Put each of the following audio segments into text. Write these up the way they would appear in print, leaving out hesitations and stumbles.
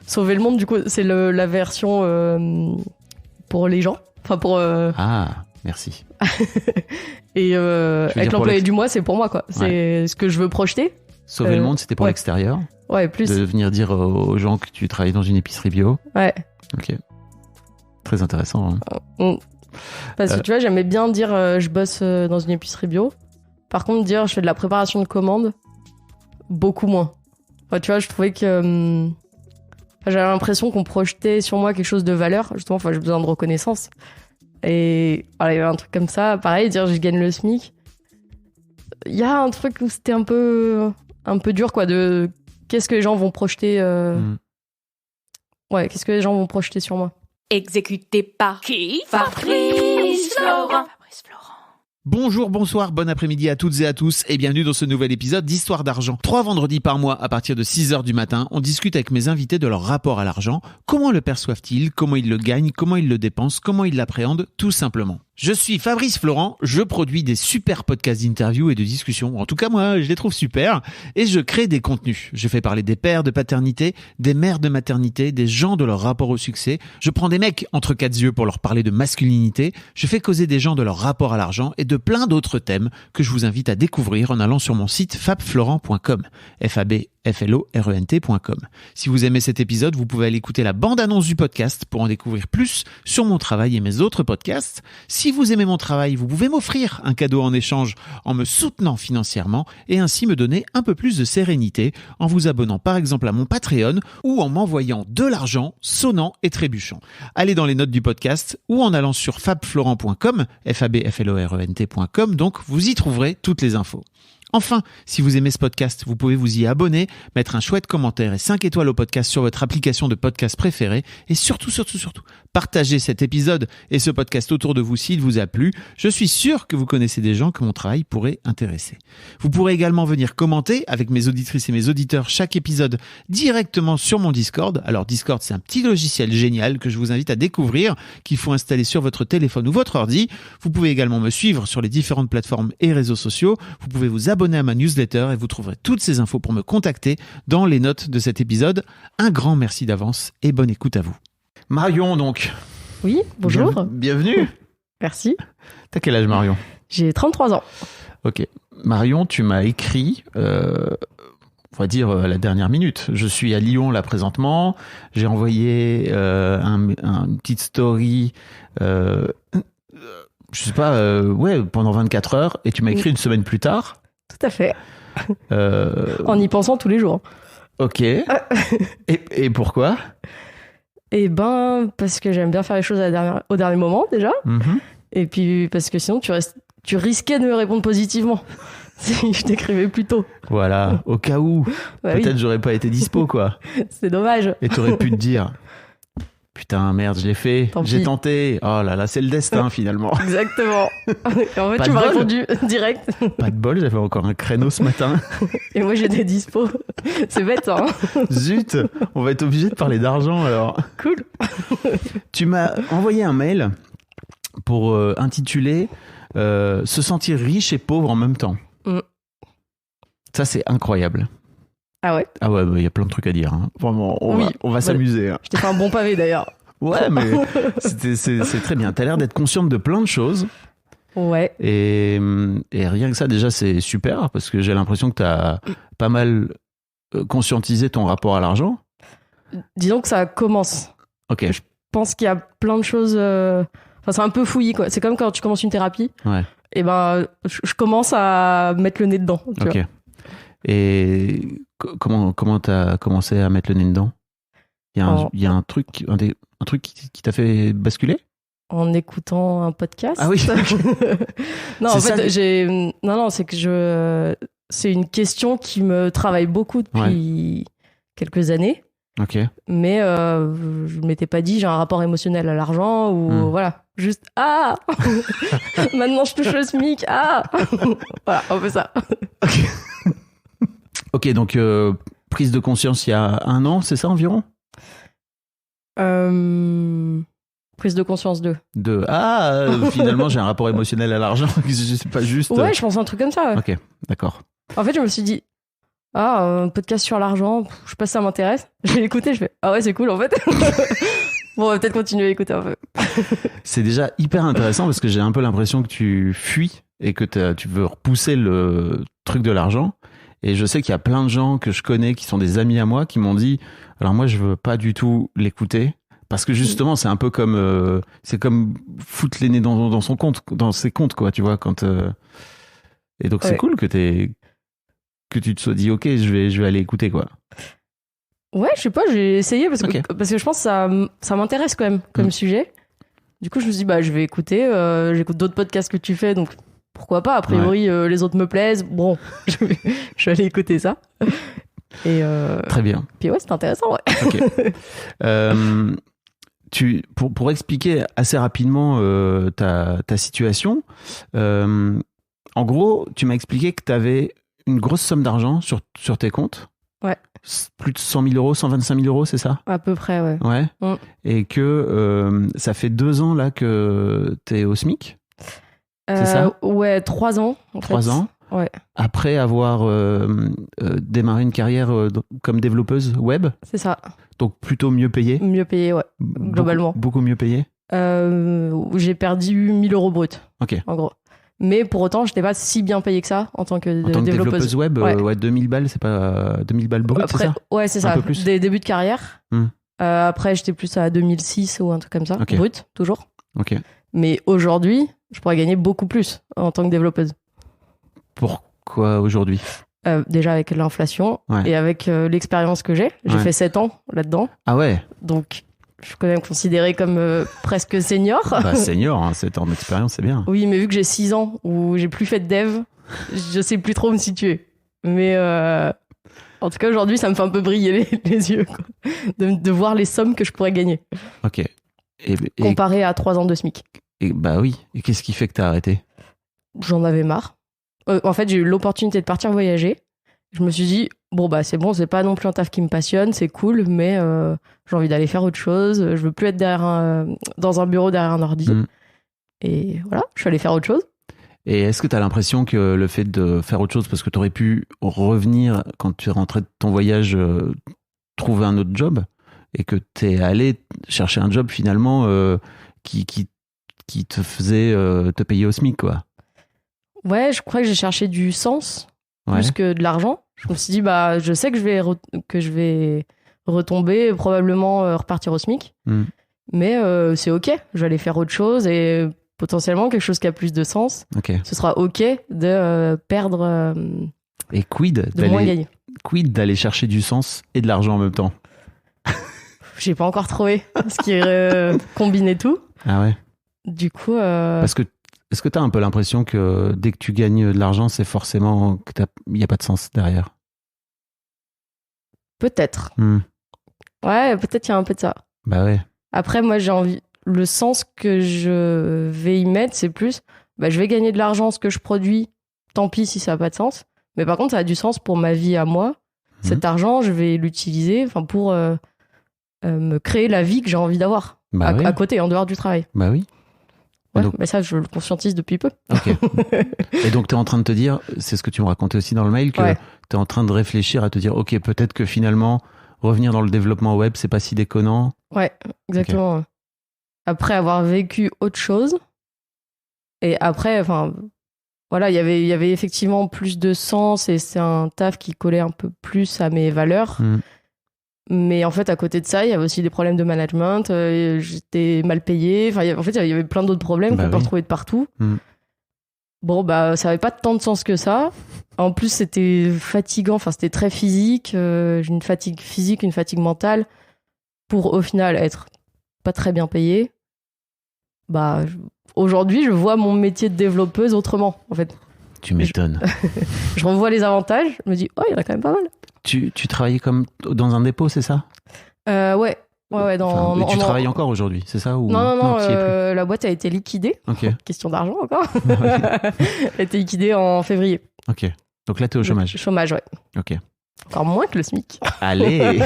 Sauver le monde, du coup, c'est la version pour les gens. Enfin, pour. Ah, merci. Et avec l'employé du mois, c'est pour moi, quoi. C'est ce que je veux projeter. Sauver le monde, c'était pour l'extérieur. Ouais, plus. De venir dire aux gens que tu travailles dans une épicerie bio. Ouais. Ok. Très intéressant. Hein. Parce que tu vois, j'aimais bien dire je bosse dans une épicerie bio. Par contre, dire je fais de la préparation de commandes, beaucoup moins. Enfin, tu vois, je trouvais que j'avais l'impression qu'on projetait sur moi quelque chose de valeur. Justement, enfin, j'ai besoin de reconnaissance. Et voilà, il y avait un truc comme ça. Pareil, dire je gagne le SMIC. Il y a un truc où c'était un peu dur, quoi, de qu'est-ce que les gens vont projeter. Ouais, qu'est-ce que les gens vont projeter sur moi. Exécuté par qui? Fabrice Florent. Bonjour, bonsoir, bon après-midi à toutes et à tous et bienvenue dans ce nouvel épisode d'Histoire d'argent. 3 vendredis par mois à partir de 6h du matin, on discute avec mes invités de leur rapport à l'argent, comment le perçoivent-ils, comment ils le gagnent, comment ils le dépensent, comment ils l'appréhendent, tout simplement. Je suis Fabrice Florent, je produis des super podcasts d'interviews et de discussions. En tout cas, moi, je les trouve super. Et je crée des contenus. Je fais parler des pères de paternité, des mères de maternité, des gens de leur rapport au succès. Je prends des mecs entre quatre yeux pour leur parler de masculinité. Je fais causer des gens de leur rapport à l'argent et de plein d'autres thèmes que je vous invite à découvrir en allant sur mon site fabflorent.com. FABFLORENT.com. Si vous aimez cet épisode, vous pouvez aller écouter la bande-annonce du podcast pour en découvrir plus sur mon travail et mes autres podcasts. Si vous aimez mon travail, vous pouvez m'offrir un cadeau en échange en me soutenant financièrement et ainsi me donner un peu plus de sérénité en vous abonnant par exemple à mon Patreon ou en m'envoyant de l'argent sonnant et trébuchant. Allez dans les notes du podcast ou en allant sur fabflorent.com, FABFLORENT.com, donc vous y trouverez toutes les infos. Enfin, si vous aimez ce podcast, vous pouvez vous y abonner, mettre un chouette commentaire et 5 étoiles au podcast sur votre application de podcast préférée et surtout, partagez cet épisode et ce podcast autour de vous s'il vous a plu. Je suis sûr que vous connaissez des gens que mon travail pourrait intéresser. Vous pourrez également venir commenter avec mes auditrices et mes auditeurs chaque épisode directement sur mon Discord. Alors Discord, c'est un petit logiciel génial que je vous invite à découvrir, qu'il faut installer sur votre téléphone ou votre ordi. Vous pouvez également me suivre sur les différentes plateformes et réseaux sociaux. Vous pouvez vous abonner à ma newsletter et vous trouverez toutes ces infos pour me contacter dans les notes de cet épisode. Un grand merci d'avance et bonne écoute à vous. Marion, donc. Oui, bonjour. Bienvenue. Merci. T'as quel âge, Marion ? J'ai 33 ans. Ok. Marion, tu m'as écrit, on va dire, à la dernière minute. Je suis à Lyon, là, présentement. J'ai envoyé une petite story, je sais pas, pendant 24 heures, et tu m'as écrit une semaine plus tard. Tout à fait. En y pensant tous les jours. Ok. Et pourquoi ? Eh ben, parce que j'aime bien faire les choses au dernier moment, déjà. Mm-hmm. Et puis, parce que sinon, tu risquais de me répondre positivement si je t'écrivais plus tôt. Voilà, au cas où. Bah peut-être oui. J'aurais pas été dispo, quoi. C'est dommage. Et t'aurais pu te dire... Putain, merde, je l'ai fait. J'ai tenté. Oh là là, c'est le destin, finalement. Exactement. Et en fait, tu m'as répondu direct. Pas de bol, j'avais encore un créneau ce matin. Et moi, j'étais dispo. C'est bête, hein. Zut, on va être obligé de parler d'argent, alors. Cool. Tu m'as envoyé un mail pour intituler « Se sentir riche et pauvre en même temps ». Ça, c'est incroyable. Ah ouais? Ah ouais, il y a plein de trucs à dire. Hein. Vraiment, on va s'amuser. Hein. Je t'ai fait un bon pavé d'ailleurs. Ouais, mais c'est très bien. T'as l'air d'être consciente de plein de choses. Ouais. Et rien que ça, déjà, c'est super parce que j'ai l'impression que t'as pas mal conscientisé ton rapport à l'argent. Disons que ça commence. Ok. Je pense qu'il y a plein de choses... Enfin, c'est un peu fouillis, quoi. C'est comme quand tu commences une thérapie. Ouais. Et ben, je commence à mettre le nez dedans. Tu vois. Et comment t'as commencé à mettre le nez dedans ? Il y a un truc qui t'a fait basculer ? En écoutant un podcast. Ah oui. Non, en fait, non, c'est que c'est une question qui me travaille beaucoup depuis quelques années. Ok. Mais je m'étais pas dit j'ai un rapport émotionnel à l'argent ou voilà, juste maintenant je touche le SMIC, voilà, un peu ça. Ok, donc prise de conscience il y a 1 an, c'est ça environ ? Prise de conscience finalement j'ai un rapport émotionnel à l'argent, c'est pas juste... Ouais, je pense un truc comme ça. Ok, d'accord. En fait, je me suis dit, Un podcast sur l'argent, je sais pas si ça m'intéresse. Je vais l'écouter, je fais ah ouais, c'est cool en fait. Bon, on va peut-être continuer à écouter un peu. C'est déjà hyper intéressant parce que j'ai un peu l'impression que tu fuis et que tu veux repousser le truc de l'argent. Et je sais qu'il y a plein de gens que je connais qui sont des amis à moi qui m'ont dit alors moi je veux pas du tout l'écouter parce que justement c'est un peu comme c'est comme foutre les nez dans son compte, dans ses comptes quoi, tu vois quand et donc c'est cool que tu te sois dit ok je vais aller écouter quoi. Ouais, je sais pas, j'ai essayé parce que je pense que ça m'intéresse quand même comme sujet. Du coup, je me suis dit, bah, je vais écouter. J'écoute d'autres podcasts que tu fais, donc pourquoi pas. A priori, les autres me plaisent. Bon, je vais aller écouter ça. Et très bien. Puis ouais, c'est intéressant, ouais. Ok. Pour expliquer assez rapidement ta situation, en gros, tu m'as expliqué que tu avais une grosse somme d'argent sur tes comptes. Ouais. Plus de 100 000 euros, 125 000 euros, c'est ça ? À peu près, ouais. Ouais. Et que ça fait 2 ans là que t'es au SMIC ? C'est ça ? Ouais, 3 ans. 3 ans ? Ouais. Après avoir démarré une carrière comme développeuse web ? C'est ça. Donc plutôt mieux payé ? Mieux payé, ouais. Globalement. Beaucoup mieux payé ? J'ai perdu 1 000 euros brut. Ok. En gros. Mais pour autant, je n'étais pas si bien payée que ça en tant que développeuse web. Ouais, 2000 balles, c'est pas 2000 balles brut, c'est ça ? Ouais, c'est ça. Un peu plus. Des débuts de carrière. Après, j'étais plus à 2006 ou un truc comme ça. Okay. Brut, toujours. Ok. Mais aujourd'hui, je pourrais gagner beaucoup plus en tant que développeuse. Pourquoi aujourd'hui ? Déjà avec l'inflation et avec l'expérience que j'ai. J'ai fait 7 ans là-dedans. Ah ouais ? Donc, je suis quand même considérée comme presque senior. Bah, senior, hein, 7 ans d'expérience, c'est bien. Oui, mais vu que j'ai 6 ans où j'ai plus fait de dev, je sais plus trop me situer. Mais en tout cas, aujourd'hui, ça me fait un peu briller les yeux, quoi, de voir les sommes que je pourrais gagner. Ok. Comparé à 3 ans de SMIC. Bah oui. Et qu'est-ce qui fait que t'as arrêté ? J'en avais marre. En fait, j'ai eu l'opportunité de partir voyager. Je me suis dit, bon, bah, c'est bon, c'est pas non plus un taf qui me passionne, c'est cool, mais j'ai envie d'aller faire autre chose. Je veux plus être dans un bureau derrière un ordi. Et voilà, je suis allée faire autre chose. Et est-ce que tu as l'impression que le fait de faire autre chose, parce que tu aurais pu revenir quand tu es rentré de ton voyage, trouver un autre job, et que tu es allé chercher un job finalement qui te faisait te payer au SMIC, quoi ? Ouais, je crois que j'ai cherché du sens plus que de l'argent. Je me suis dit, bah, je sais que je vais retomber, probablement repartir au SMIC. Mais c'est OK, je vais aller faire autre chose et potentiellement quelque chose qui a plus de sens. Okay. Ce sera OK de perdre et quid d'aller chercher du sens et de l'argent en même temps ? J'ai pas encore trouvé ce qui combinait tout. Ah ouais. Du coup... Est-ce que tu as un peu l'impression que dès que tu gagnes de l'argent, c'est forcément qu'il n'y a pas de sens derrière ? Peut-être. Ouais, peut-être qu'il y a un peu de ça. Bah ouais. Après, moi, j'ai envie... Le sens que je vais y mettre, c'est plus... Bah, je vais gagner de l'argent, ce que je produis, tant pis si ça n'a pas de sens. Mais par contre, ça a du sens pour ma vie à moi. Cet argent, je vais l'utiliser pour me créer la vie que j'ai envie d'avoir. À côté, en dehors du travail. Bah oui. Ouais, donc... mais ça, je le conscientise depuis peu. Ok. Et donc, tu es en train de te dire, c'est ce que tu me racontais aussi dans le mail, que tu es en train de réfléchir à te dire, ok, peut-être que finalement, revenir dans le développement web, c'est pas si déconnant. Ouais, exactement. Okay. Après avoir vécu autre chose, et après, voilà, il y avait effectivement plus de sens et c'est un taf qui collait un peu plus à mes valeurs. Mais en fait, à côté de ça, il y avait aussi des problèmes de management. J'étais mal payée. En fait, il y avait plein d'autres problèmes qu'on peut retrouver de partout. Bon, bah, ça avait pas tant de sens que ça. En plus, c'était fatigant. Enfin, c'était très physique. J'ai une fatigue physique, une fatigue mentale. Pour, au final, être pas très bien payée. Bah, aujourd'hui, je vois mon métier de développeuse autrement, en fait. Tu m'étonnes. Je revois les avantages. Je me dis, oh, il y en a quand même pas mal. Tu travaillais comme dans un dépôt, c'est ça ? Ouais. Tu travailles encore aujourd'hui, c'est ça ou... Non, la boîte a été liquidée. Okay. Question d'argent encore. Elle a été liquidée en février. Ok. Donc là, t'es au chômage. Chômage, ouais. Ok. Encore moins que le SMIC. Allez.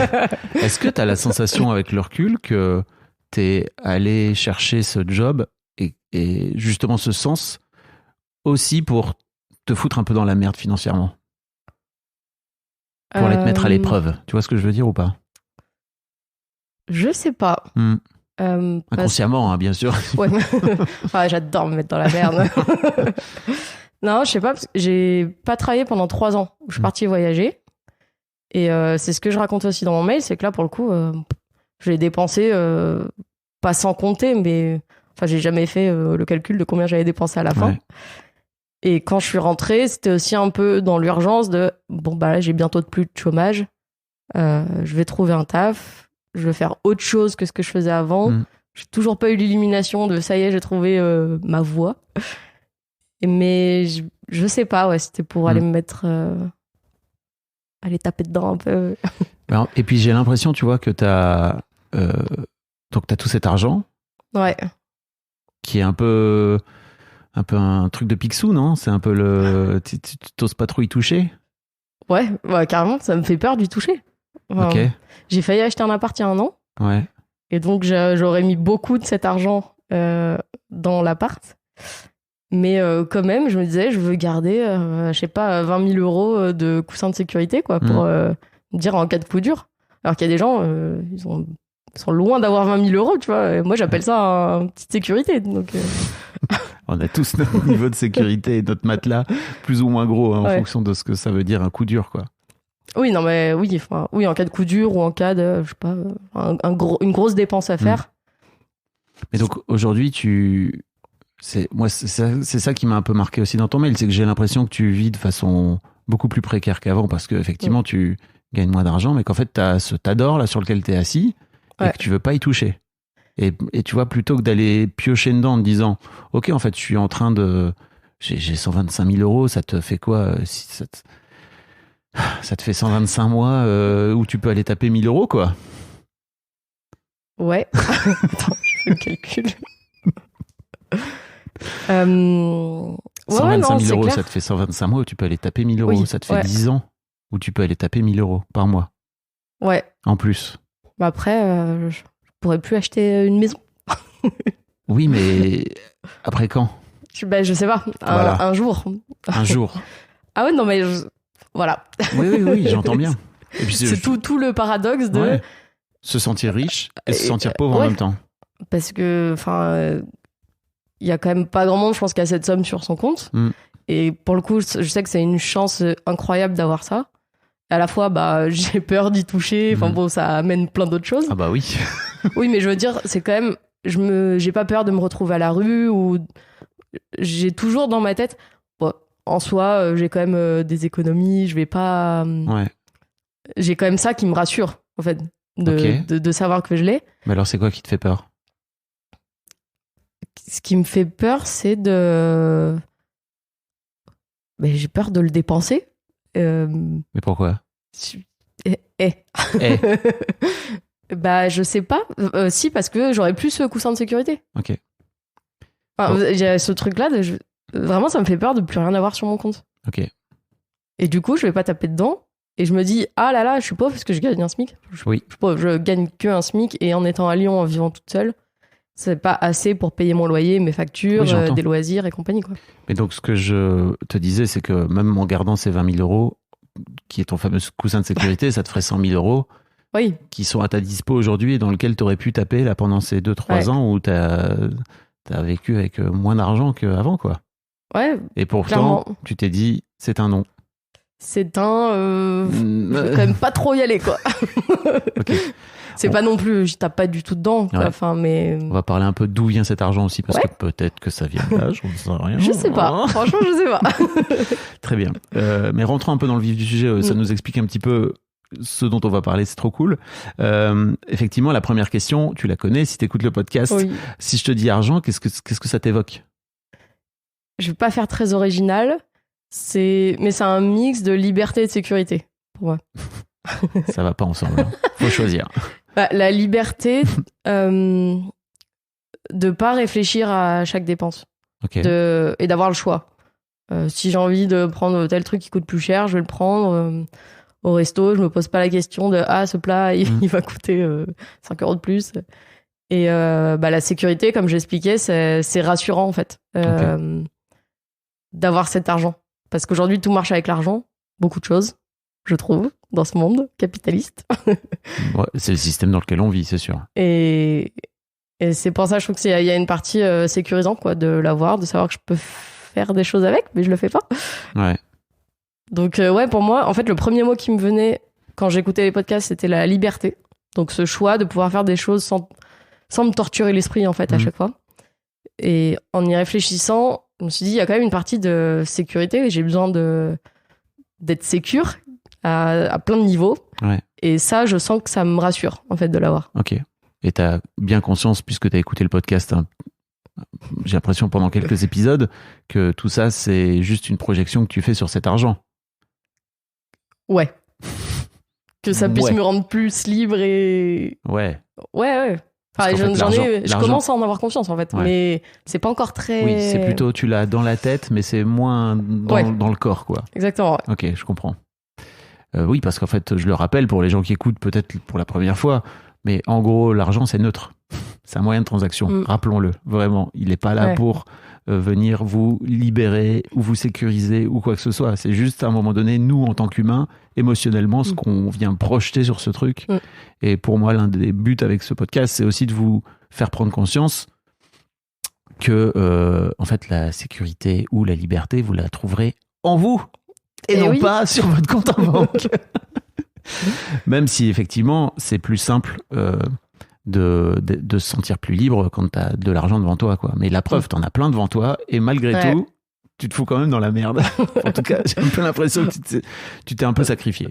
Est-ce que t'as la sensation avec le recul que t'es allé chercher ce job et justement ce sens aussi pour te foutre un peu dans la merde financièrement ? Pour aller te mettre à l'épreuve. Tu vois ce que je veux dire ou pas? Je sais pas. Inconsciemment, hein, bien sûr. Ouais. Enfin, j'adore me mettre dans la merde. Non, je sais pas, parce que j'ai pas travaillé pendant 3 ans. Je suis partie voyager. Et c'est ce que je raconte aussi dans mon mail, c'est que là, pour le coup, je l'ai dépensé, pas sans compter, mais enfin, j'ai jamais fait le calcul de combien j'avais dépensé à la fin. Ouais. Et quand je suis rentrée, c'était aussi un peu dans l'urgence de bon, bah là, j'ai bientôt plus de chômage. Je vais trouver un taf. Je vais faire autre chose que ce que je faisais avant. J'ai toujours pas eu l'illumination de ça y est, j'ai trouvé ma voie. Mais je sais pas, ouais, c'était pour aller me mettre. Aller taper dedans un peu. Et puis j'ai l'impression, tu vois, que donc t'as tout cet argent. Ouais. Qui est un peu un truc de Picsou, non? C'est un peu tu t'oses pas trop y toucher? Ouais, carrément, ça me fait peur d'y toucher. Enfin, Ok. J'ai failli acheter un appart il y a 1 an. Ouais. Et donc, j'aurais mis beaucoup de cet argent dans l'appart. Mais quand même, je me disais, je veux garder, je sais pas, 20 000 euros de coussin de sécurité, quoi, pour me dire en cas de coup dur. Alors qu'il y a des gens, ils sont loin d'avoir 20 000 euros, tu vois. Et moi, j'appelle ça une petite sécurité. Donc, On a tous notre niveau de sécurité et notre matelas plus ou moins gros, hein, en fonction de ce que ça veut dire un coup dur, quoi. Oui, non, mais oui, oui, en cas de coup dur ou en cas de, je sais pas, une grosse dépense à faire. Mais donc, aujourd'hui, c'est ça qui m'a un peu marqué aussi dans ton mail, c'est que j'ai l'impression que tu vis de façon beaucoup plus précaire qu'avant, parce qu'effectivement, tu gagnes moins d'argent, mais qu'en fait, t'as ce tas d'or là sur lequel t'es assis et que tu veux pas y toucher. Et tu vois, plutôt que d'aller piocher dedans en te disant, ok, en fait, je suis en train de... J'ai 125 000 euros, ça te fait quoi ça te fait 125 mois où tu peux aller taper 1 000 euros, quoi. Ouais. Attends, je fais le calcul. 125 000 euros, ça te fait 125 mois où tu peux aller taper 1 000 euros. Ça te fait 10 ans où tu peux aller taper 1 000 euros par mois. Ouais. En plus. Bah après, je pourrais plus acheter une maison. Oui, mais après quand? Je sais pas. Un jour. Un jour. Ah ouais, non, mais voilà. Oui, j'entends bien. Et puis c'est tout le paradoxe de se sentir riche et se sentir pauvre en même temps. Parce que, il y a quand même pas grand monde, je pense, qui a cette somme sur son compte. Et pour le coup, je sais que c'est une chance incroyable d'avoir ça. À la fois, j'ai peur d'y toucher. Enfin bon, ça amène plein d'autres choses. Ah bah oui. Oui, mais je veux dire, c'est quand même... j'ai pas peur de me retrouver à la rue ou... J'ai toujours dans ma tête... Bon, en soi, j'ai quand même des économies. Je vais pas... J'ai quand même ça qui me rassure, en fait, de savoir que je l'ai. Mais alors, c'est quoi qui te fait peur? Ce qui me fait peur, c'est de... j'ai peur de le dépenser. Mais pourquoi? Je sais pas. Si, parce que j'aurais plus ce coussin de sécurité. Ok. Il y a ce truc-là, vraiment, ça me fait peur de plus rien avoir sur mon compte. Ok. Et du coup, je vais pas taper dedans. Et je me dis, ah là là, je suis pauvre parce que je gagne un SMIC. Je gagne que un SMIC et en étant à Lyon, en vivant toute seule, c'est pas assez pour payer mon loyer, mes factures, des loisirs et compagnie, quoi. Mais donc, ce que je te disais, c'est que même en gardant ces 20 000 euros, qui est ton fameux coussin de sécurité, ça te ferait 100 000 euros qui sont à ta dispo aujourd'hui et dans lequel tu aurais pu taper là, pendant ces 2-3 ans où tu as vécu avec moins d'argent qu'avant, quoi. Ouais. Et pourtant, tu t'es dit, c'est un non. C'est je vais quand même pas trop y aller, quoi. Okay. C'est pas non plus, je tape pas du tout dedans, quoi. Enfin, mais... On va parler un peu d'où vient cet argent aussi, parce que peut-être que ça vient de là, je ne sais rien. Je sais pas, franchement, je sais pas. Très bien. Mais rentrons un peu dans le vif du sujet, ça nous explique un petit peu ce dont on va parler, c'est trop cool. Effectivement, la première question, tu la connais, si tu écoutes le podcast, si je te dis argent, qu'est-ce que ça t'évoque? Je vais pas faire très original, mais c'est un mix de liberté et de sécurité, pour moi. Ça va pas ensemble, hein. Faut choisir. La liberté de pas réfléchir à chaque dépense et d'avoir le choix. Si j'ai envie de prendre tel truc qui coûte plus cher, je vais le prendre. Au resto, je me pose pas la question de ce plat il va coûter 5 euros de plus. Et la sécurité, comme j'expliquais, c'est rassurant en fait d'avoir cet argent. Parce qu'aujourd'hui, tout marche avec l'argent, beaucoup de choses. je trouve, dans ce monde capitaliste. Ouais, c'est le système dans lequel on vit, c'est sûr. Et c'est pour ça, je trouve qu'il y a une partie sécurisante, quoi, de l'avoir, de savoir que je peux faire des choses avec, mais je le fais pas. Ouais. Donc, ouais, pour moi, en fait, le premier mot qui me venait quand j'écoutais les podcasts, c'était la liberté. Donc, ce choix de pouvoir faire des choses sans me torturer l'esprit, en fait, à chaque fois. Et en y réfléchissant, je me suis dit, il y a quand même une partie de sécurité et j'ai besoin d'être sécure à plein de niveaux. Ouais. Et ça, je sens que ça me rassure, en fait, de l'avoir. Ok. Et t'as bien conscience, puisque t'as écouté le podcast, hein, j'ai l'impression pendant quelques épisodes, que tout ça, c'est juste une projection que tu fais sur cet argent. Ouais. Que ça puisse Ouais. me rendre plus libre et... Ouais. Ouais. Parce Enfin, qu'en fait, je commence à en avoir confiance, en fait. Ouais. Mais c'est pas encore très... Oui, c'est plutôt, tu l'as dans la tête, mais c'est moins dans le corps, quoi. Exactement, ouais. Ok, je comprends. Oui, parce qu'en fait, je le rappelle pour les gens qui écoutent peut-être pour la première fois, mais en gros, l'argent, c'est neutre. C'est un moyen de transaction, rappelons-le, vraiment. Il n'est pas là pour venir vous libérer ou vous sécuriser ou quoi que ce soit. C'est juste, à un moment donné, nous, en tant qu'humains, émotionnellement, ce qu'on vient projeter sur ce truc. Et pour moi, l'un des buts avec ce podcast, c'est aussi de vous faire prendre conscience que, en fait, la sécurité ou la liberté, vous la trouverez en vous. Et non pas sur votre compte en banque. Même si effectivement c'est plus simple de se sentir plus libre quand tu as de l'argent devant toi, quoi. Mais la preuve, tu en as plein devant toi et malgré tout, tu te fous quand même dans la merde. En tout cas, j'ai un peu l'impression que tu t'es un peu sacrifié.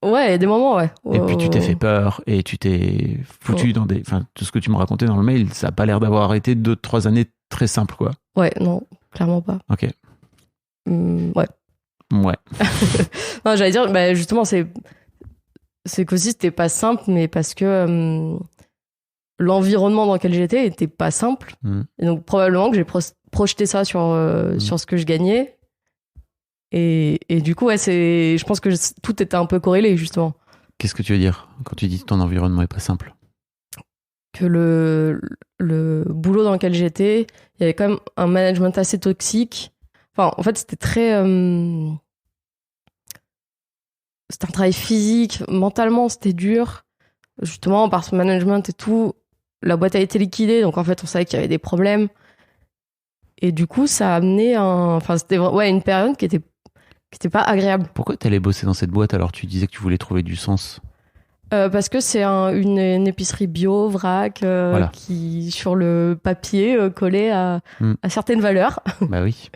Ouais, il y a des moments, ouais. Et puis tu t'es fait peur et tu t'es foutu dans des... Enfin, tout ce que tu me racontais dans le mail, ça n'a pas l'air d'avoir été 2-3 années très simples, quoi. Ouais, non, clairement pas. Ok. Ouais. Ouais. Non, j'allais dire, bah, justement, c'est qu'aussi c'était pas simple, mais parce que l'environnement dans lequel j'étais était pas simple. Et donc probablement que j'ai projeté ça sur ce que je gagnais. Et du coup, ouais, je pense que tout était un peu corrélé, justement. Qu'est-ce que tu veux dire quand tu dis que ton environnement est pas simple? Que le boulot dans lequel j'étais, il y avait quand même un management assez toxique. Enfin, en fait, c'était très... C'était un travail physique, mentalement, c'était dur. Justement, par ce management et tout, la boîte a été liquidée, donc en fait, on savait qu'il y avait des problèmes. Et du coup, ça a amené c'était une période qui était pas agréable. Pourquoi t'allais bosser dans cette boîte alors tu disais que tu voulais trouver du sens? Parce que c'est une épicerie bio, vrac, Voilà. qui, sur le papier, collait à certaines valeurs. Bah oui.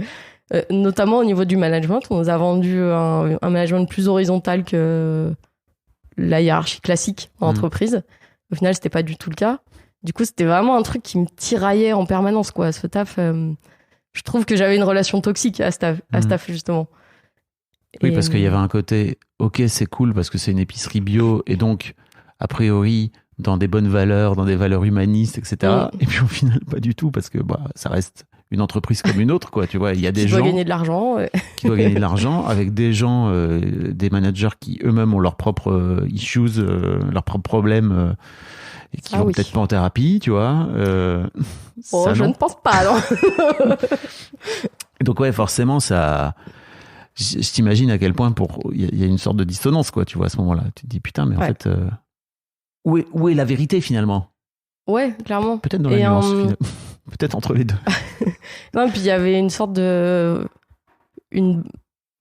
Notamment au niveau du management. On nous a vendu un management plus horizontal que la hiérarchie classique en entreprise. Au final, c'était pas du tout le cas. Du coup, c'était vraiment un truc qui me tiraillait en permanence, quoi. Ce taf, je trouve que j'avais une relation toxique à ce taf, justement. Oui, parce qu'il y avait un côté, ok, c'est cool parce que c'est une épicerie bio et donc, a priori, dans des bonnes valeurs, dans des valeurs humanistes, etc. Et puis au final, pas du tout parce que ça reste une entreprise comme une autre, quoi. Tu vois, il y a des gens qui doivent gagner de l'argent. Qui doivent gagner de l'argent avec des gens, des managers qui eux-mêmes ont leurs propres issues, leurs propres problèmes et qui vont peut-être pas en thérapie, tu vois. Je ne pense pas, non. Et donc ouais, forcément, ça... Je t'imagine à quel point il y a une sorte de dissonance, quoi, tu vois, à ce moment-là. Tu te dis, putain, mais en fait, où est la vérité, finalement? Ouais, clairement. Peut-être dans la nuance, finalement. Peut-être entre les deux. Non, puis il y avait une sorte de...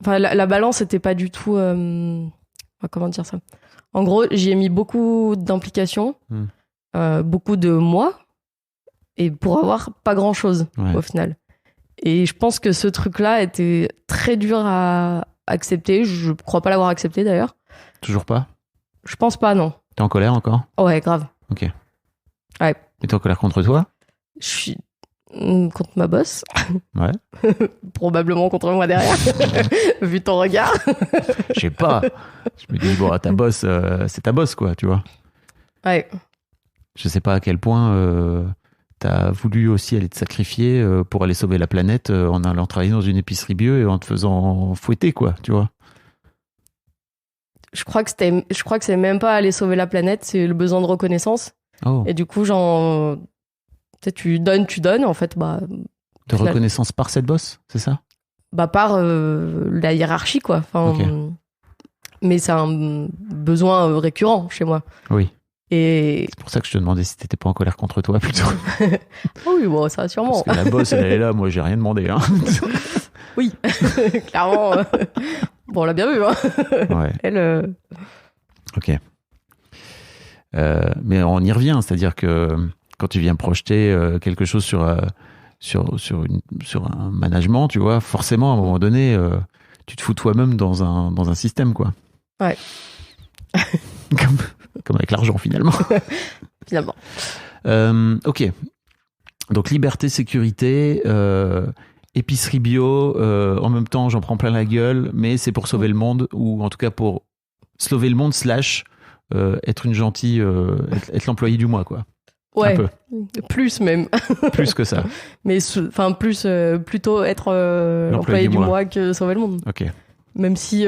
Enfin, la balance n'était pas du tout... Comment dire ça? En gros, j'y ai mis beaucoup d'implications, beaucoup de moi, et pour avoir pas grand-chose, au final. Et je pense que ce truc-là était très dur à accepter. Je crois pas l'avoir accepté, d'ailleurs. Toujours pas? Je pense pas, non. T'es en colère encore? Ouais, grave. Ok. Ouais. Et t'es en colère contre toi? Je suis contre ma boss. Ouais. Probablement contre moi derrière, vu ton regard. Je sais pas. Je me dis, bon, ta boss, c'est ta boss, quoi, tu vois. Ouais. Je sais pas à quel point t'as voulu aussi aller te sacrifier pour aller sauver la planète en allant travailler dans une épicerie bio et en te faisant fouetter, quoi, tu vois. Je crois que c'est même pas aller sauver la planète, c'est le besoin de reconnaissance. Oh. Et du coup, genre, tu donnes, en fait, de reconnaissance par cette boss, c'est ça? Par la hiérarchie, quoi. Enfin, Mais c'est un besoin récurrent chez moi. Oui. Et... C'est pour ça que je te demandais si t'étais pas en colère contre toi, plutôt. Oh oui, bon, ça sûrement. Parce que la boss, elle est là, moi, j'ai rien demandé. Hein. Oui, clairement. Bon, on l'a bien vu. Hein. Ouais. Elle... Ok. Mais on y revient, c'est-à-dire que quand tu viens projeter quelque chose sur un management, tu vois, forcément, à un moment donné, tu te fous toi-même dans un système, quoi. Ouais. Comme avec l'argent, finalement. Finalement. Ok. Donc, liberté, sécurité, épicerie bio, en même temps, j'en prends plein la gueule, mais c'est pour sauver le monde, ou en tout cas pour sauver le monde / être une gentille, être l'employé du mois, quoi. Ouais, un peu. Plus même. Plus que ça. Mais plus plutôt être l'employé du mois que sauver le monde. Ok. Même si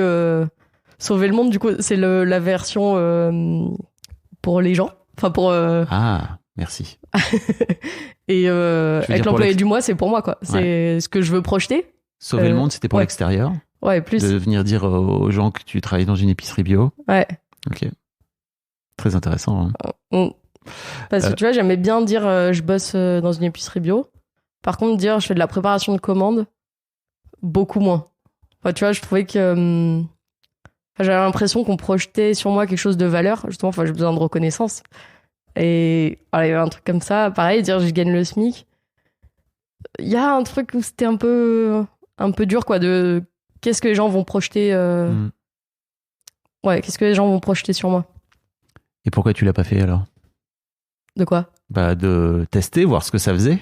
sauver le monde, du coup, c'est la version pour les gens. Enfin, pour. Ah, merci. Et être l'employé du mois, c'est pour moi, quoi. C'est ce que je veux projeter. Sauver le monde, c'était pour l'extérieur. Ouais, plus. De venir dire aux gens que tu travailles dans une épicerie bio. Ouais. Ok. Très intéressant. Hein. Parce que tu vois, j'aimais bien dire je bosse dans une épicerie bio. Par contre, dire je fais de la préparation de commandes, beaucoup moins. Enfin, tu vois, je trouvais que j'avais l'impression qu'on projetait sur moi quelque chose de valeur. Justement, j'ai besoin de reconnaissance. Et voilà, il y avait un truc comme ça. Pareil, dire je gagne le SMIC. Il y a un truc où c'était un peu dur, quoi, de qu'est-ce que les gens vont projeter. Ouais, qu'est-ce que les gens vont projeter sur moi. Et pourquoi tu l'as pas fait alors ? De quoi ? Bah, de tester, voir ce que ça faisait.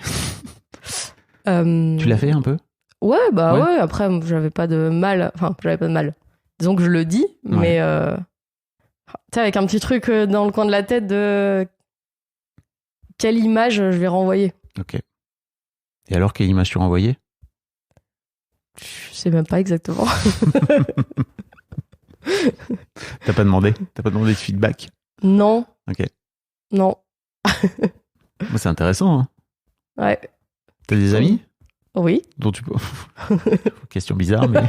Tu l'as fait un peu ? Ouais, ouais. Après, j'avais pas de mal. Enfin, j'avais pas de mal. Disons que je le dis, mais tu sais, avec un petit truc dans le coin de la tête de quelle image je vais renvoyer. Ok. Et alors, quelle image tu renvoyais ? Je sais même pas exactement. T'as pas demandé de feedback ? Non. Ok. Non. C'est intéressant. Hein. Ouais. T'as des amis ? Oui. Dont tu peux... Question bizarre, mais...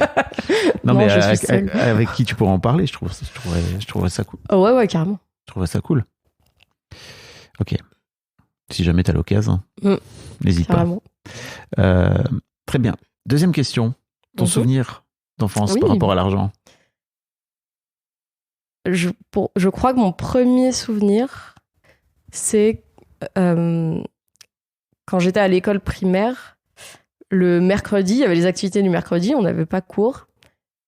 Non, mais avec qui tu pourrais en parler, je trouverais ça cool. Oh, ouais, carrément. Je trouverais ça cool. Ok. Si jamais t'as l'occasion, n'hésite carrément. pas. Très bien. Deuxième question. Ton souvenir d'enfance par rapport à l'argent ? Je crois que mon premier souvenir, c'est quand j'étais à l'école primaire, le mercredi, il y avait les activités du mercredi, on n'avait pas cours.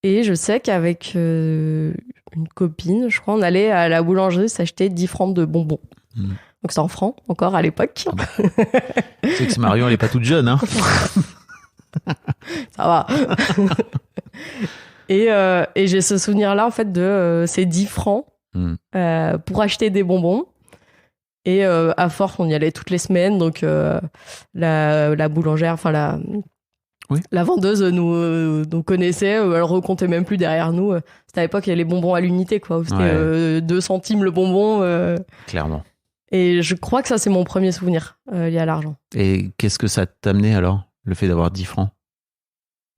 Et je sais qu'avec une copine, je crois, on allait à la boulangerie s'acheter 10 francs de bonbons. Donc c'est en francs, encore à l'époque. Ah bah. Tu sais que Marion, elle n'est pas toute jeune, hein. Ça va. Et j'ai ce souvenir-là, en fait, de ces 10 francs pour acheter des bonbons. Et à force, on y allait toutes les semaines. Donc, la boulangère, enfin, la vendeuse nous connaissait. Elle recomptait même plus derrière nous. C'était à l'époque, il y avait les bonbons à l'unité, quoi. Où c'était 2 centimes le bonbon. Clairement. Et je crois que ça, c'est mon premier souvenir lié à l'argent. Et qu'est-ce que ça t'amenait alors, le fait d'avoir 10 francs ?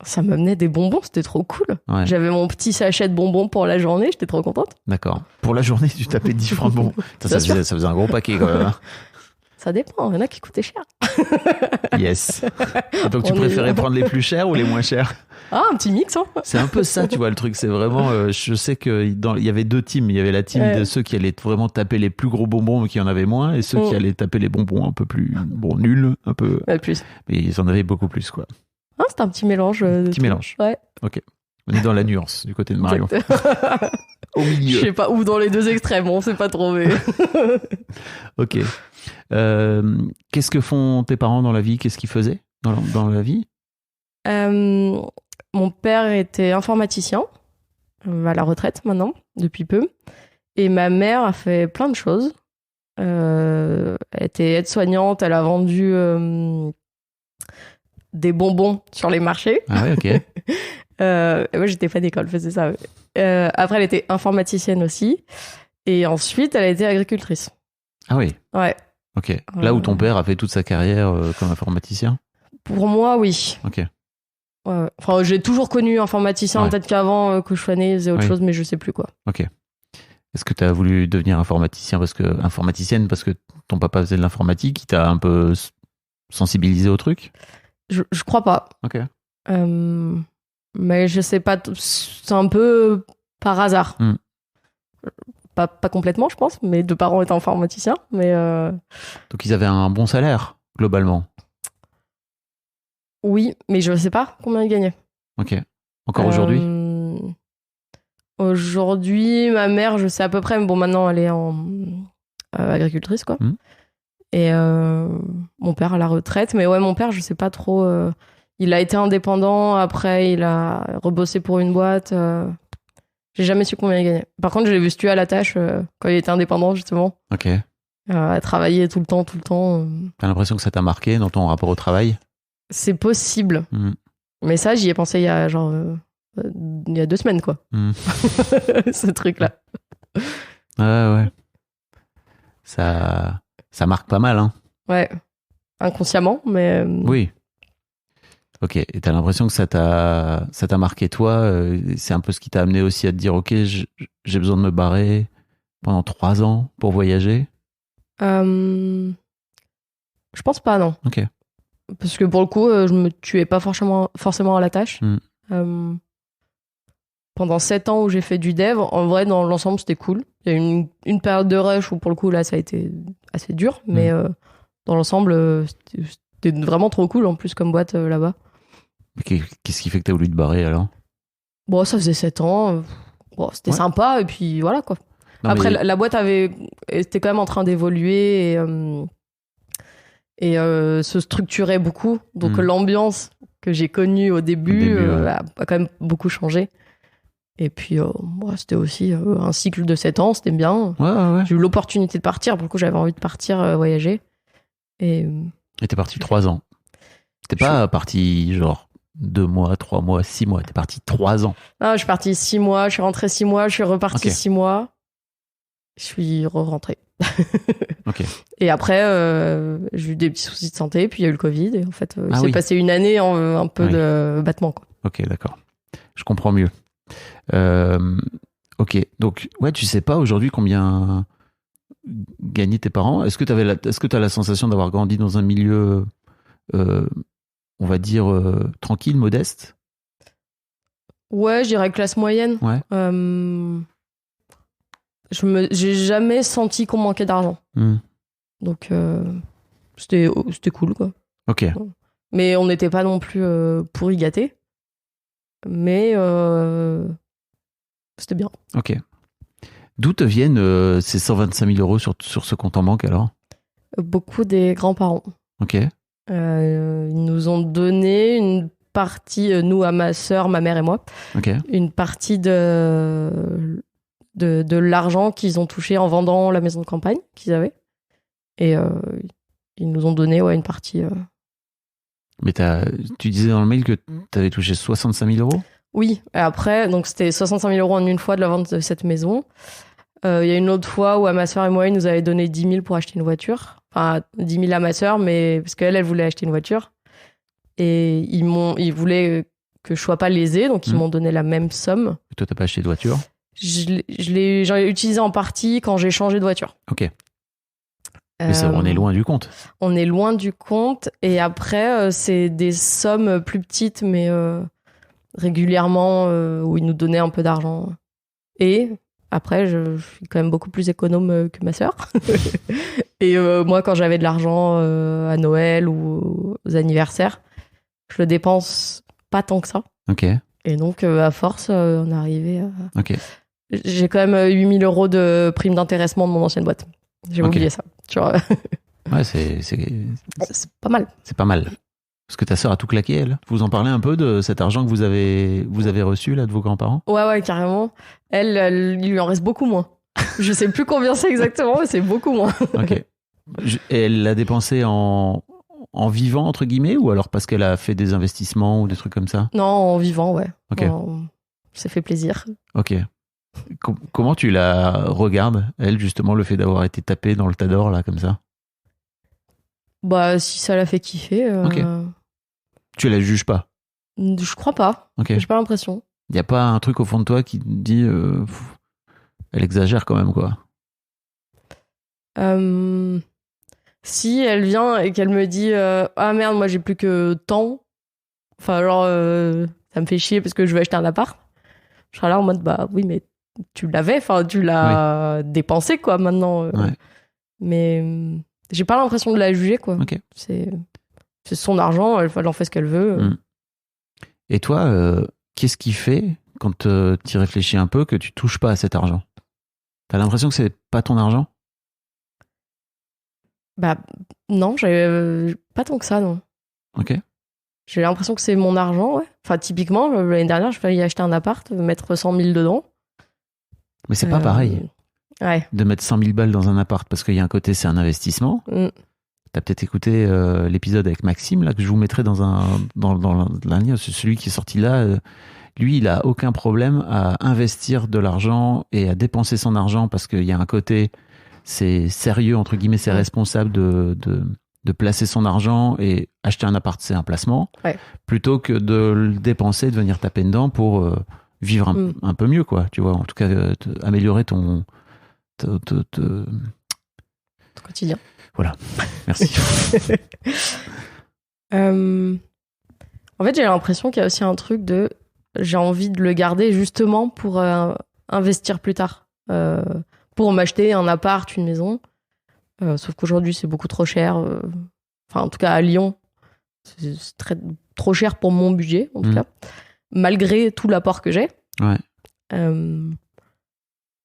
Ça m'amenait des bonbons, c'était trop cool. Ouais. J'avais mon petit sachet de bonbons pour la journée, j'étais trop contente. D'accord. Pour la journée, tu tapais 10 francs de bonbons. Ça faisait un gros paquet quand même. Hein. Ça dépend, il y en a qui coûtaient cher. Yes. Donc tu préférais prendre les plus chers ou les moins chers ? Ah, un petit mix, hein. C'est un peu ça, tu vois, le truc. C'est vraiment... je sais qu'il y avait 2 teams. Il y avait la team de ceux qui allaient vraiment taper les plus gros bonbons mais qui en avaient moins, et ceux qui allaient taper les bonbons un peu plus... nuls, un peu... Plus. Mais ils en avaient beaucoup plus, quoi. Ah, c'était un petit mélange. Petit mélange. Ouais. Ok. On est dans la nuance, du côté de Marion. Au milieu. Je sais pas où dans les 2 extrêmes, on sait pas trop, mais... Ok. Qu'est-ce que font tes parents dans la vie ? Qu'est-ce qu'ils faisaient dans la vie ? Mon père était informaticien, à la retraite maintenant, depuis peu. Et ma mère a fait plein de choses. Elle était aide-soignante, elle a vendu des bonbons sur les marchés. Ah ouais, ok. Moi, j'étais pas d'école, elle faisait ça. Après, elle était informaticienne aussi. Et ensuite, elle a été agricultrice. Ah oui. Ouais. Ok. Là où ton père a fait toute sa carrière comme informaticien ? Pour moi, oui. Ok. Ouais. Enfin, j'ai toujours connu informaticien, Ouais. peut-être qu'avant que je faisais autre Oui. chose, mais je sais plus quoi. Ok. Est-ce que tu as voulu devenir informaticienne parce que ton papa faisait de l'informatique, il t'a un peu sensibilisé au truc? Je crois pas. Ok. Mais je sais pas, c'est un peu par hasard. Mm. Pas complètement, je pense, mes deux parents étaient informaticiens, mais Donc ils avaient un bon salaire, globalement. oui, mais je sais pas combien ils gagnaient. Ok. Encore aujourd'hui? Aujourd'hui, ma mère, je sais à peu près, mais bon, maintenant elle est en agricultrice, quoi. Mm. Et mon père à la retraite, mais ouais, mon père, je sais pas trop. Il a été indépendant, après il a rebossé pour une boîte. J'ai jamais su combien il gagnait. Par contre, je l'ai vu se tuer à la tâche quand il était indépendant, justement. Ok. À travailler tout le temps. T'as l'impression que ça t'a marqué dans ton rapport au travail? C'est possible. Mm. Mais ça, j'y ai pensé il y a genre il y a 2 semaines, quoi. Mm. Ce truc-là. Ouais. Ça marque pas mal, hein? Ouais. Inconsciemment, mais. Oui. Ok. Et t'as l'impression que ça t'a marqué toi? C'est un peu ce qui t'a amené aussi à te dire, ok, j'ai besoin de me barrer pendant 3 ans pour voyager? Je pense pas, non. Ok. Parce que pour le coup, je me tuais pas forcément à la tâche. Mm. Pendant 7 ans où j'ai fait du dev, en vrai, dans l'ensemble, c'était cool. Il y a eu une période de rush où, pour le coup, là, ça a été assez dur. Mais dans l'ensemble, c'était vraiment trop cool, en plus, comme boîte là-bas. Qu'est-ce qui fait que t'as voulu te barrer alors? Bon, ça faisait 7 ans. Bon, c'était sympa, et puis voilà, quoi. Non, Après, mais- la boîte était quand même en train d'évoluer et se structurait beaucoup. Donc, l'ambiance que j'ai connue au début, ouais. a quand même beaucoup changé. Et puis, c'était aussi un cycle de 7 ans, c'était bien. Ouais. J'ai eu l'opportunité de partir. Pour le coup, j'avais envie de partir voyager. Et Et t'es parti 3 ans. T'es pas parti genre 2 mois, 3 mois, 6 mois. T'es parti 3 ans. je suis partie 6 mois, je suis rentrée 6 mois, je suis repartie Ok. 6 mois. Je suis rentrée. Ok. Et après, j'ai eu des petits soucis de santé, puis il y a eu le Covid. Et en fait, il s'est oui. passé une année un peu Oui. de battement, quoi. Ok, d'accord. Je comprends mieux. Ok, donc ouais, tu sais pas aujourd'hui combien gagnaient tes parents. Est-ce que t'as la sensation d'avoir grandi dans un milieu, on va dire, tranquille, modeste? Ouais, je dirais classe moyenne. Ouais. J'ai jamais senti qu'on manquait d'argent. Donc, c'était cool, quoi. Ok. Mais on n'était pas non plus pourri gâtés. Mais c'était bien. Ok. D'où te viennent ces 125 000 euros sur ce compte en banque alors? Beaucoup des grands-parents. Ok. Ils nous ont donné une partie, nous, à ma sœur, ma mère et moi, Ok. une partie de l'argent qu'ils ont touché en vendant la maison de campagne qu'ils avaient. Et ils nous ont donné une partie. Mais tu disais dans le mail que tu avais touché 65 000 euros? Oui, et après, donc c'était 65 000 euros en une fois de la vente de cette maison. Il y a une autre fois où à ma sœur et moi, ils nous avaient donné 10 000 pour acheter une voiture. Enfin, 10 000 à ma sœur, mais parce qu'elle voulait acheter une voiture. Et ils voulaient que je sois pas lésée, donc ils m'ont donné la même somme. Et toi, t'as pas acheté de voiture? J'en ai utilisé en partie quand j'ai changé de voiture. Ok. Mais ça, on est loin du compte. On est loin du compte. Et après, c'est des sommes plus petites, mais régulièrement, où ils nous donnaient un peu d'argent. Et après, je suis quand même beaucoup plus économe que ma sœur. Et moi, quand j'avais de l'argent à Noël ou aux anniversaires, je le dépense pas tant que ça. Ok. Et donc, à force, on est arrivé à... Ok. J'ai quand même 8 000 euros de prime d'intéressement de mon ancienne boîte. J'ai oublié ça. Tu vois. Ouais, c'est pas mal. C'est pas mal. Parce que ta sœur a tout claqué, elle. Vous en parlez un peu de cet argent que vous avez reçu là de vos grands-parents? Ouais, carrément. Elle, il lui en reste beaucoup moins. Je sais plus combien c'est exactement, mais c'est beaucoup moins. Ok. Et elle l'a dépensé en vivant, entre guillemets, ou alors parce qu'elle a fait des investissements ou des trucs comme ça? Non, en vivant, ouais. Ok. Ça fait plaisir. Ok. Comment tu la regardes, elle, justement, le fait d'avoir été tapée dans le tas d'or, là, comme ça? Bah, si ça l'a fait kiffer. Ok. Tu la juges pas? Je crois pas. Ok. J'ai pas l'impression. Il n'y a pas un truc au fond de toi qui te dit elle exagère quand même, quoi. Si elle vient et qu'elle me dit ah merde, moi j'ai plus que tant. Enfin, genre, ça me fait chier parce que je veux acheter un appart. Je serai là en mode bah oui, mais tu l'avais, enfin, tu l'as dépensé, quoi, maintenant. Ouais. Mais j'ai pas l'impression de la juger, quoi. Ok. C'est son argent, elle en fait ce qu'elle veut. Et toi, qu'est-ce qui fait, quand tu y réfléchis un peu, que tu touches pas à cet argent? T'as l'impression que c'est pas ton argent? Bah non, j'ai pas tant que ça, non. Ok. J'ai l'impression que c'est mon argent, ouais. Enfin, typiquement, l'année dernière, je failli acheter un appart, mettre 100 000 dedans. Mais c'est pas pareil Ouais. de mettre 100 000 balles dans un appart, parce qu'il y a un côté, c'est un investissement. T'as peut-être écouté l'épisode avec Maxime, là, que je vous mettrai dans la lien. Celui qui est sorti là, lui, il a aucun problème à investir de l'argent et à dépenser son argent, parce qu'il y a un côté, c'est sérieux, entre guillemets, c'est responsable de placer son argent, et acheter un appart, c'est un placement, plutôt que de le dépenser, de venir taper dedans pour vivre un peu mieux, quoi. Tu vois, en tout cas, améliorer ton quotidien. Voilà, merci. En fait, j'ai l'impression qu'il y a aussi un truc de j'ai envie de le garder justement pour investir plus tard, pour m'acheter un appart, une maison. Sauf qu'aujourd'hui, c'est beaucoup trop cher. Enfin, en tout cas, à Lyon, c'est trop cher pour mon budget, en tout cas, malgré tout l'apport que j'ai. Ouais.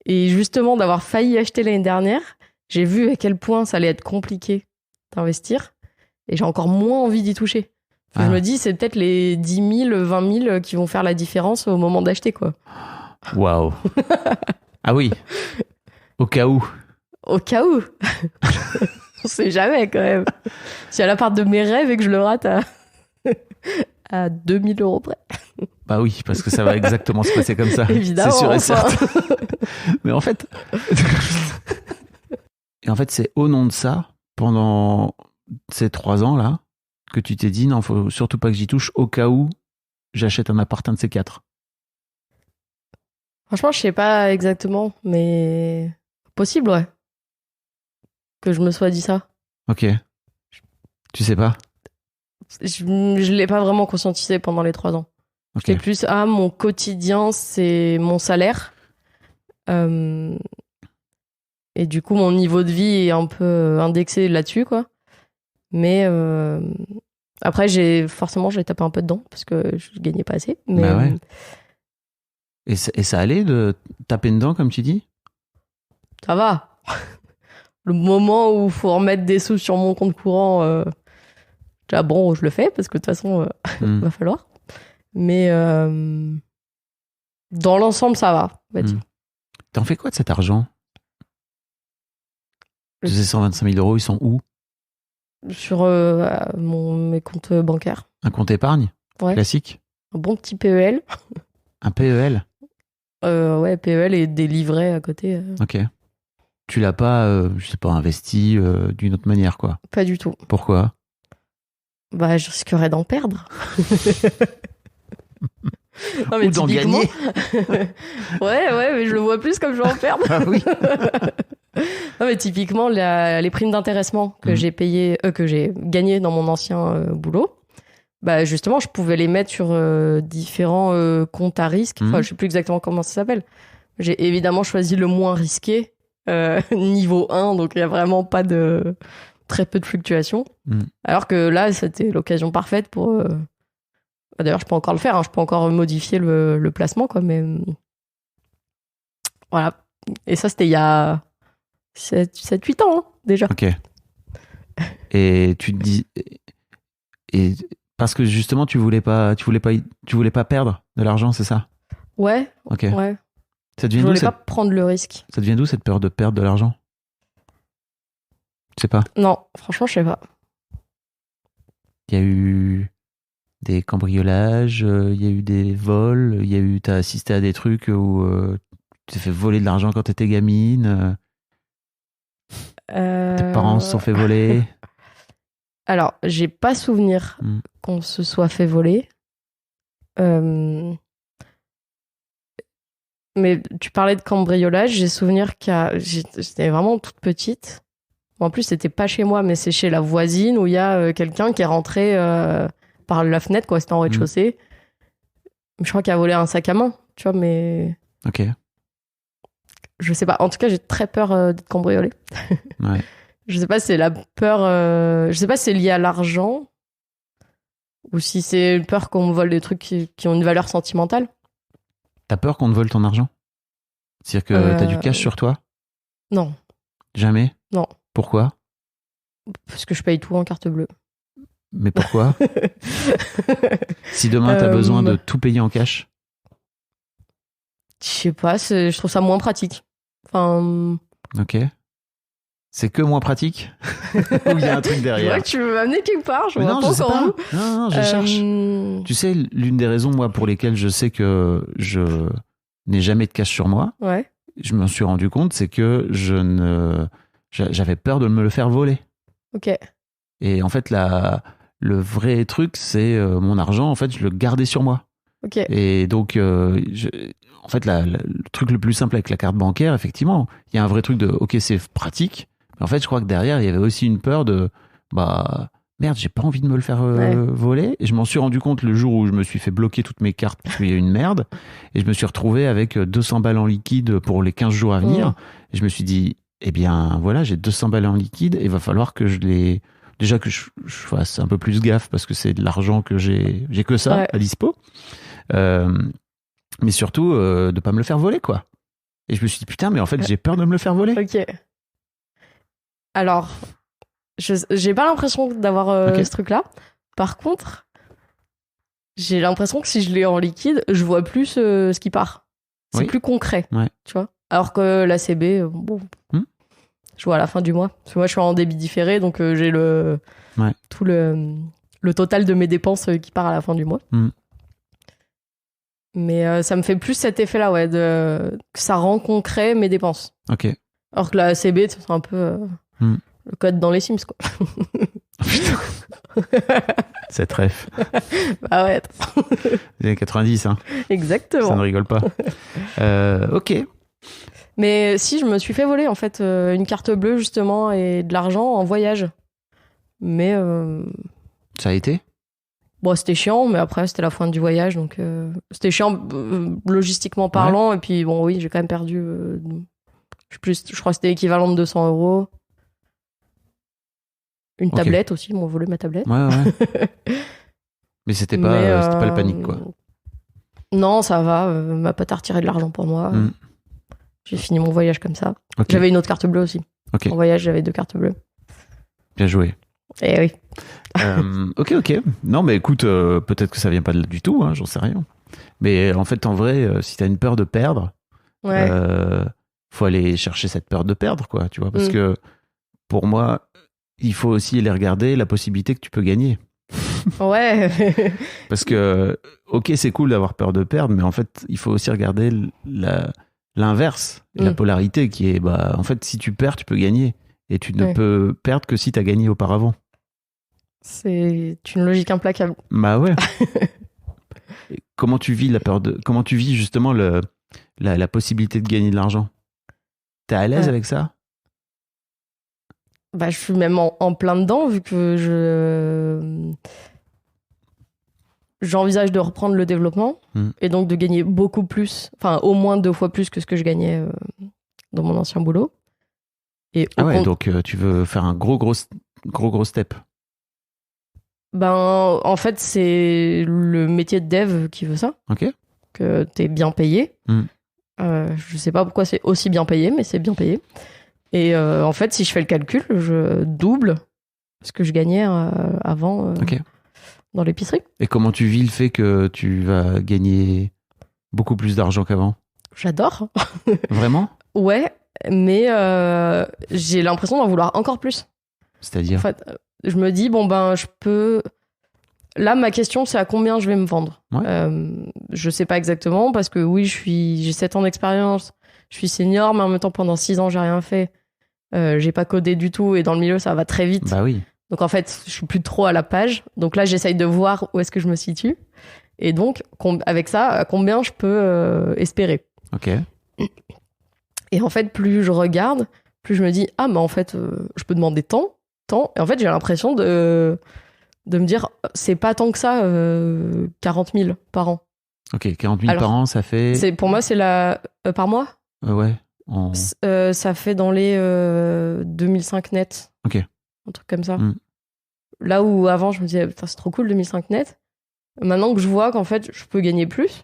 Et justement, d'avoir failli acheter l'année dernière, j'ai vu à quel point ça allait être compliqué d'investir. Et j'ai encore moins envie d'y toucher. Je me dis, c'est peut-être les 10 000, 20 000 qui vont faire la différence au moment d'acheter, quoi. Waouh. Ah oui. Au cas où. Au cas où. On sait jamais, quand même. Si à l'appart de mes rêves et que je le rate à 2 000 € près. Bah oui, parce que ça va exactement se passer comme ça. Évidemment. C'est sûr et certain. Mais en fait... Et en fait, c'est au nom de ça, pendant ces 3 ans-là, que tu t'es dit, non, faut surtout pas que j'y touche, au cas où j'achète un appart, un de ces 4. Franchement, je sais pas exactement, mais possible, ouais. Que je me sois dit ça. Ok. Tu sais pas? Je l'ai pas vraiment conscientisé pendant les 3 ans. Ok. J'étais plus, mon quotidien, c'est mon salaire. Et du coup, mon niveau de vie est un peu indexé là-dessus, quoi. Mais après, j'ai tapé un peu dedans parce que je gagnais pas assez. Mais, bah ouais. Et ça allait de taper dedans, comme tu dis? Ça va. Le moment où il faut remettre des sous sur mon compte courant, déjà bon, je le fais parce que de toute façon, va falloir. Mais dans l'ensemble, ça va. T'en fais quoi de cet argent? Ces 125 000 €, ils sont où? Sur mes comptes bancaires. Un compte épargne? Ouais. Classique? Un bon petit PEL. Un PEL? Ouais, PEL et des livrets à côté. Ok. Tu l'as pas, je sais pas, investi d'une autre manière, quoi? Pas du tout. Pourquoi? Bah, je risquerais d'en perdre. Non, mais ou d'en typiquement... gagner. ouais, mais je le vois plus comme je vais en perdre. Ah oui. Non, mais typiquement, les primes d'intéressement que j'ai payées, que j'ai gagnées dans mon ancien boulot, bah justement, je pouvais les mettre sur différents comptes à risque. Enfin, je sais plus exactement comment ça s'appelle. J'ai évidemment choisi le moins risqué, niveau 1, donc il y a vraiment pas de... très peu de fluctuations. Alors que là, c'était l'occasion parfaite pour... D'ailleurs, je peux encore le faire, hein, je peux encore modifier le placement, quoi, mais... Voilà. Et ça, c'était il y a 7-8 ans, hein, déjà. Ok. Et tu te dis... Et parce que justement, tu voulais pas perdre de l'argent, c'est ça? Ouais. Ok. Ouais. Ça devient Je voulais pas prendre le risque. Ça devient d'où cette peur de perdre de l'argent? Je sais pas. Non, franchement, je sais pas. Il y a eu des cambriolages, il y a eu des vols, t'as assisté à des trucs où tu t'es fait voler de l'argent quand t'étais gamine. Tes parents se sont fait voler. Alors, j'ai pas souvenir qu'on se soit fait voler. Mais tu parlais de cambriolage, j'ai souvenir j'étais vraiment toute petite. En plus, c'était pas chez moi, mais c'est chez la voisine où il y a quelqu'un qui est rentré par la fenêtre, quoi. C'était en rez-de-chaussée. Je crois qu'il a volé un sac à main, tu vois, mais... Ok. Je sais pas. En tout cas, j'ai très peur d'être cambriolée. Ouais. Je sais pas si c'est la peur... Je sais pas si c'est lié à l'argent ou si c'est une peur qu'on me vole des trucs qui ont une valeur sentimentale. T'as peur qu'on te vole ton argent? C'est-à-dire que t'as du cash sur toi? Non. Jamais? Non. Pourquoi? Parce que je paye tout en carte bleue. Mais pourquoi? Si demain t'as besoin de tout payer en cash? Je sais pas, je trouve ça moins pratique. Enfin... Ok. C'est que moins pratique? Ou il y a un truc Je derrière? vois que tu veux m'amener quelque part, je Mais vois non, pas je sais encore pas. où. Non, je cherche. Tu sais, l'une des raisons, moi, pour lesquelles je sais que je n'ai jamais de cash sur moi, Ouais. je m'en suis rendu compte, c'est que j'avais peur de me le faire voler. Ok. Et en fait, le vrai truc, c'est mon argent, en fait, je le gardais sur moi. Ok. Et donc, en fait, le truc le plus simple avec la carte bancaire, effectivement, il y a un vrai truc de, ok, c'est pratique. Mais en fait, je crois que derrière, il y avait aussi une peur de, bah, merde, j'ai pas envie de me le faire voler. Et je m'en suis rendu compte le jour où je me suis fait bloquer toutes mes cartes parce qu'il y a une merde. Et je me suis retrouvé avec 200 balles en liquide pour les 15 jours à venir. Et je me suis dit, eh bien, voilà, j'ai 200 balles en liquide et il va falloir que déjà que je fasse un peu plus gaffe parce que c'est de l'argent que j'ai que ça à dispo. Mais surtout, de pas me le faire voler, quoi. Et je me suis dit, putain, mais en fait, j'ai peur de me le faire voler. Ok. Alors, j'ai pas l'impression d'avoir ce truc-là. Par contre, j'ai l'impression que si je l'ai en liquide, je vois plus ce qui part. C'est plus concret, tu vois. Alors que la CB, bon, je vois à la fin du mois. Parce que moi, je suis en débit différé, donc j'ai tout le total de mes dépenses qui part à la fin du mois. Mais ça me fait plus cet effet-là, que ça rend concret mes dépenses. Ok. Alors que la CB, c'est un peu le code dans les Sims, quoi. Cette ref. Bah ouais. Les années 90, hein. Exactement. Ça ne rigole pas. Ok. Mais si, je me suis fait voler, en fait, une carte bleue, justement, et de l'argent en voyage. Mais... Ça a été? Bon, c'était chiant, mais après, c'était la fin du voyage, donc c'était chiant logistiquement parlant. Et puis, bon, oui, j'ai quand même perdu... je crois que c'était l'équivalent de 200 €. Une tablette aussi, ils m'ont volé ma tablette. Ouais. Mais c'était pas le panique, quoi. Non, ça va. Ma pote a retiré de l'argent pour moi. J'ai fini mon voyage comme ça. Okay. J'avais une autre carte bleue aussi. Okay. En voyage, j'avais 2 cartes bleues. Bien joué. Eh oui. Ok. Non, mais écoute, peut-être que ça vient pas de là du tout, hein, j'en sais rien. Mais en fait, en vrai, si t'as une peur de perdre, faut aller chercher cette peur de perdre, quoi, tu vois. Parce que pour moi, il faut aussi aller regarder la possibilité que tu peux gagner. Ouais. Parce que, ok, c'est cool d'avoir peur de perdre, mais en fait, il faut aussi regarder l'inverse, la polarité qui est, en fait, si tu perds, tu peux gagner. Et tu ne peux perdre que si tu as gagné auparavant. C'est une logique implacable. Bah ouais. Comment tu vis comment tu vis justement la possibilité de gagner de l'argent? T'es à l'aise avec ça? Bah, je suis même en plein dedans, vu que j'envisage de reprendre le développement et donc de gagner beaucoup plus, enfin au moins 2 fois plus que ce que je gagnais dans mon ancien boulot. Et donc tu veux faire un gros step. Ben, en fait, c'est le métier de dev qui veut ça. Ok. Que t'es bien payé. Je sais pas pourquoi c'est aussi bien payé, mais c'est bien payé. Et en fait, si je fais le calcul, je double ce que je gagnais avant dans l'épicerie. Et comment tu vis le fait que tu vas gagner beaucoup plus d'argent qu'avant? J'adore. Vraiment? Ouais, mais j'ai l'impression d'en vouloir encore plus. C'est-à-dire? En fait, je me dis, je peux... Là, ma question, c'est à combien je vais me vendre. Je sais pas exactement, parce que oui, j'ai 7 ans d'expérience, je suis senior, mais en même temps, pendant 6 ans, j'ai rien fait. J'ai pas codé du tout, et dans le milieu, ça va très vite. Bah oui. Donc en fait, je suis plus trop à la page. Donc là, j'essaye de voir où est-ce que je me situe. Et donc, avec ça, combien je peux espérer. Ok. Et en fait, plus je regarde, plus je me dis, ah, mais en fait, je peux demander tant. Et en fait, j'ai l'impression de me dire, c'est pas tant que ça, 40 000 par an. Ok, 40 000 par an, ça fait... Pour moi, c'est par mois ouais. Ça fait dans les 2005 net. Ok. Un truc comme ça. Là où avant, je me disais, putain, c'est trop cool, 2005 net. Maintenant que je vois qu'en fait, je peux gagner plus,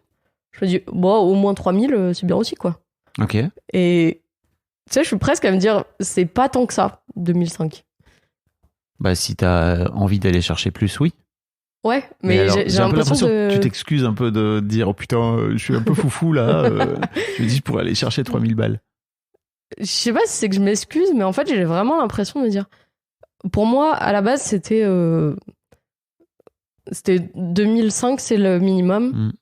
je me dis, bon, au moins 3000, c'est bien aussi, quoi. Ok. Et tu sais, je suis presque à me dire, c'est pas tant que ça, 2005. Bah, si t'as envie d'aller chercher plus, oui. Ouais, mais alors, j'ai un peu l'impression de... que tu t'excuses un peu de dire, oh putain, je suis un peu foufou là. Je me dis, je pourrais aller chercher 3000 balles. Je sais pas si c'est que je m'excuse, mais en fait, j'ai vraiment l'impression de me dire. Pour moi, à la base, c'était 2005, c'est le minimum.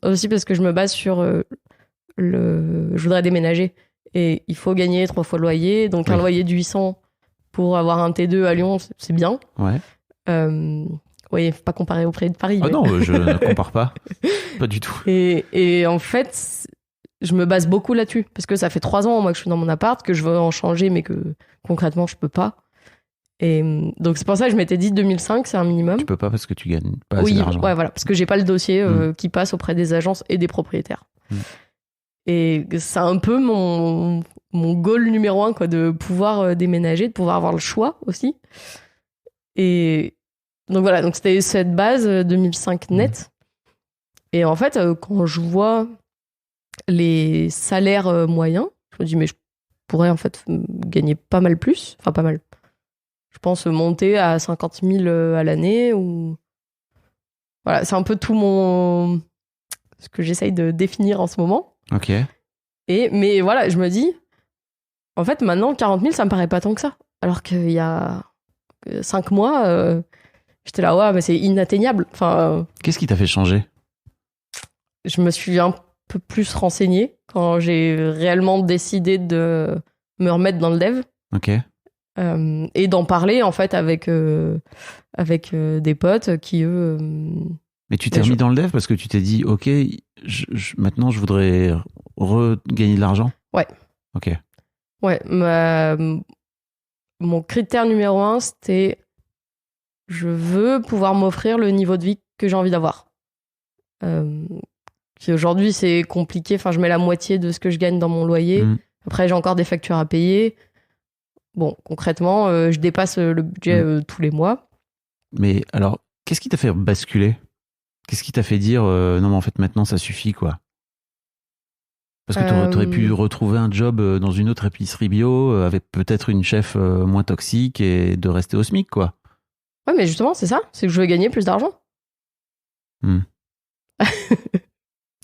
Aussi parce que je me base sur je voudrais déménager. Et il faut gagner 3 fois le loyer. Donc, un loyer de 800 pour avoir un T2 à Lyon, c'est bien. Ouais. Oui, faut pas comparer au prix de Paris. Ah non, je ne compare pas. Pas du tout. Et en fait, je me base beaucoup là-dessus. Parce que ça fait 3 ans, moi, que je suis dans mon appart, que je veux en changer, mais que concrètement, je peux pas. Et donc, c'est pour ça que je m'étais dit 2005, c'est un minimum. Tu peux pas parce que tu gagnes pas assez d'argent. Ouais, voilà. Parce que j'ai pas le dossier qui passe auprès des agences et des propriétaires. Et c'est un peu mon goal numéro 1, quoi, de pouvoir déménager, de pouvoir avoir le choix aussi. Et donc voilà, donc c'était cette base 2005 net. Et en fait, quand je vois les salaires moyens, je me dis, mais je pourrais en fait gagner pas mal plus. Enfin, pas mal. Je pense monter à 50 000 à l'année. Ou... Voilà, c'est un peu tout ce que j'essaye de définir en ce moment. Ok. Mais voilà, je me dis, en fait, maintenant, 40 000, ça me paraît pas tant que ça. Alors qu'il y a 5 mois, j'étais là, ouais, mais c'est inatteignable. Enfin, qu'est-ce qui t'a fait changer ? Je me suis un peu plus renseignée quand j'ai réellement décidé de me remettre dans le dev. Ok. Et d'en parler, en fait, avec des potes qui, eux... Mais tu t'es remis dans le dev parce que tu t'es dit, ok, maintenant, je voudrais regagner de l'argent ? Ouais. Ok. Ouais, mon critère numéro 1, c'était je veux pouvoir m'offrir le niveau de vie que j'ai envie d'avoir. Qui aujourd'hui, c'est compliqué. Enfin, je mets la moitié de ce que je gagne dans mon loyer. Après, j'ai encore des factures à payer. Bon, concrètement, je dépasse le budget tous les mois. Mais alors, qu'est-ce qui t'a fait basculer ? Qu'est-ce qui t'a fait dire non, mais en fait, maintenant, ça suffit, quoi ? Parce que t'aurais pu retrouver un job dans une autre épicerie bio avec peut-être une chef moins toxique et de rester au SMIC, quoi. Ouais, mais justement, c'est ça. C'est que je veux gagner plus d'argent.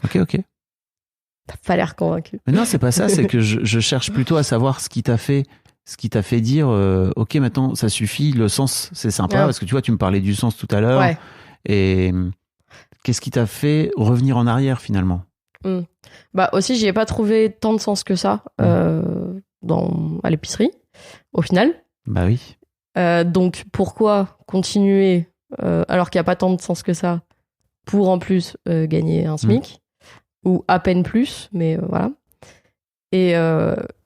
Ok. T'as pas l'air convaincu. Mais non, c'est pas ça. C'est que je cherche plutôt à savoir ce qui t'a fait dire ok, maintenant, ça suffit. Le sens, c'est sympa. Parce que tu vois, tu me parlais du sens tout à l'heure. Ouais. Et qu'est-ce qui t'a fait revenir en arrière, finalement ? Bah aussi, j'y ai pas trouvé tant de sens que ça à l'épicerie, au final. Bah oui. Donc pourquoi continuer alors qu'il n'y a pas tant de sens que ça pour en plus gagner un SMIC ou à peine plus, mais voilà. Et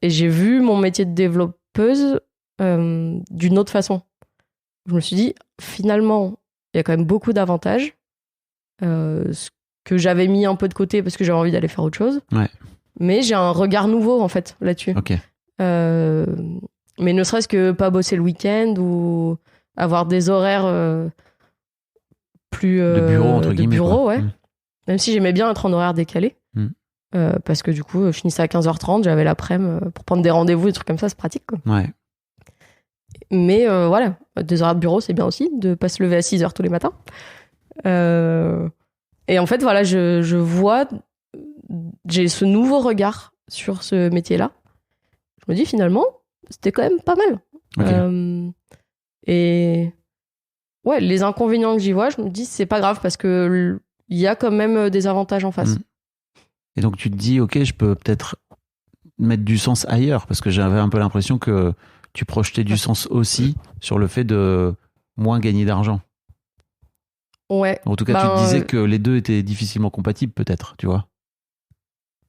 j'ai vu mon métier de développeuse d'une autre façon. Je me suis dit, finalement, il y a quand même beaucoup d'avantages. Ce que j'avais mis un peu de côté parce que j'avais envie d'aller faire autre chose. Ouais. Mais j'ai un regard nouveau, en fait, là-dessus. Ok. Mais ne serait-ce que pas bosser le week-end ou avoir des horaires plus... de bureau, entre guillemets. Bureau, ouais. Même si j'aimais bien être en horaire décalé. Parce que du coup, je finissais à 15h30, j'avais l'après-midi pour prendre des rendez-vous, des trucs comme ça, c'est pratique, quoi. Ouais. Mais voilà, des horaires de bureau, c'est bien aussi, de pas se lever à 6h tous les matins. Et en fait, voilà, je vois, j'ai ce nouveau regard sur ce métier-là. Je me dis, finalement, c'était quand même pas mal. Okay. Et ouais, les inconvénients que j'y vois, je me dis, c'est pas grave parce que il y a quand même des avantages en face. Et donc, tu te dis, ok, je peux peut-être mettre du sens ailleurs parce que j'avais un peu l'impression que tu projetais du sens aussi sur le fait de moins gagner d'argent. Ouais. En tout cas, tu te disais que les deux étaient difficilement compatibles, peut-être, tu vois.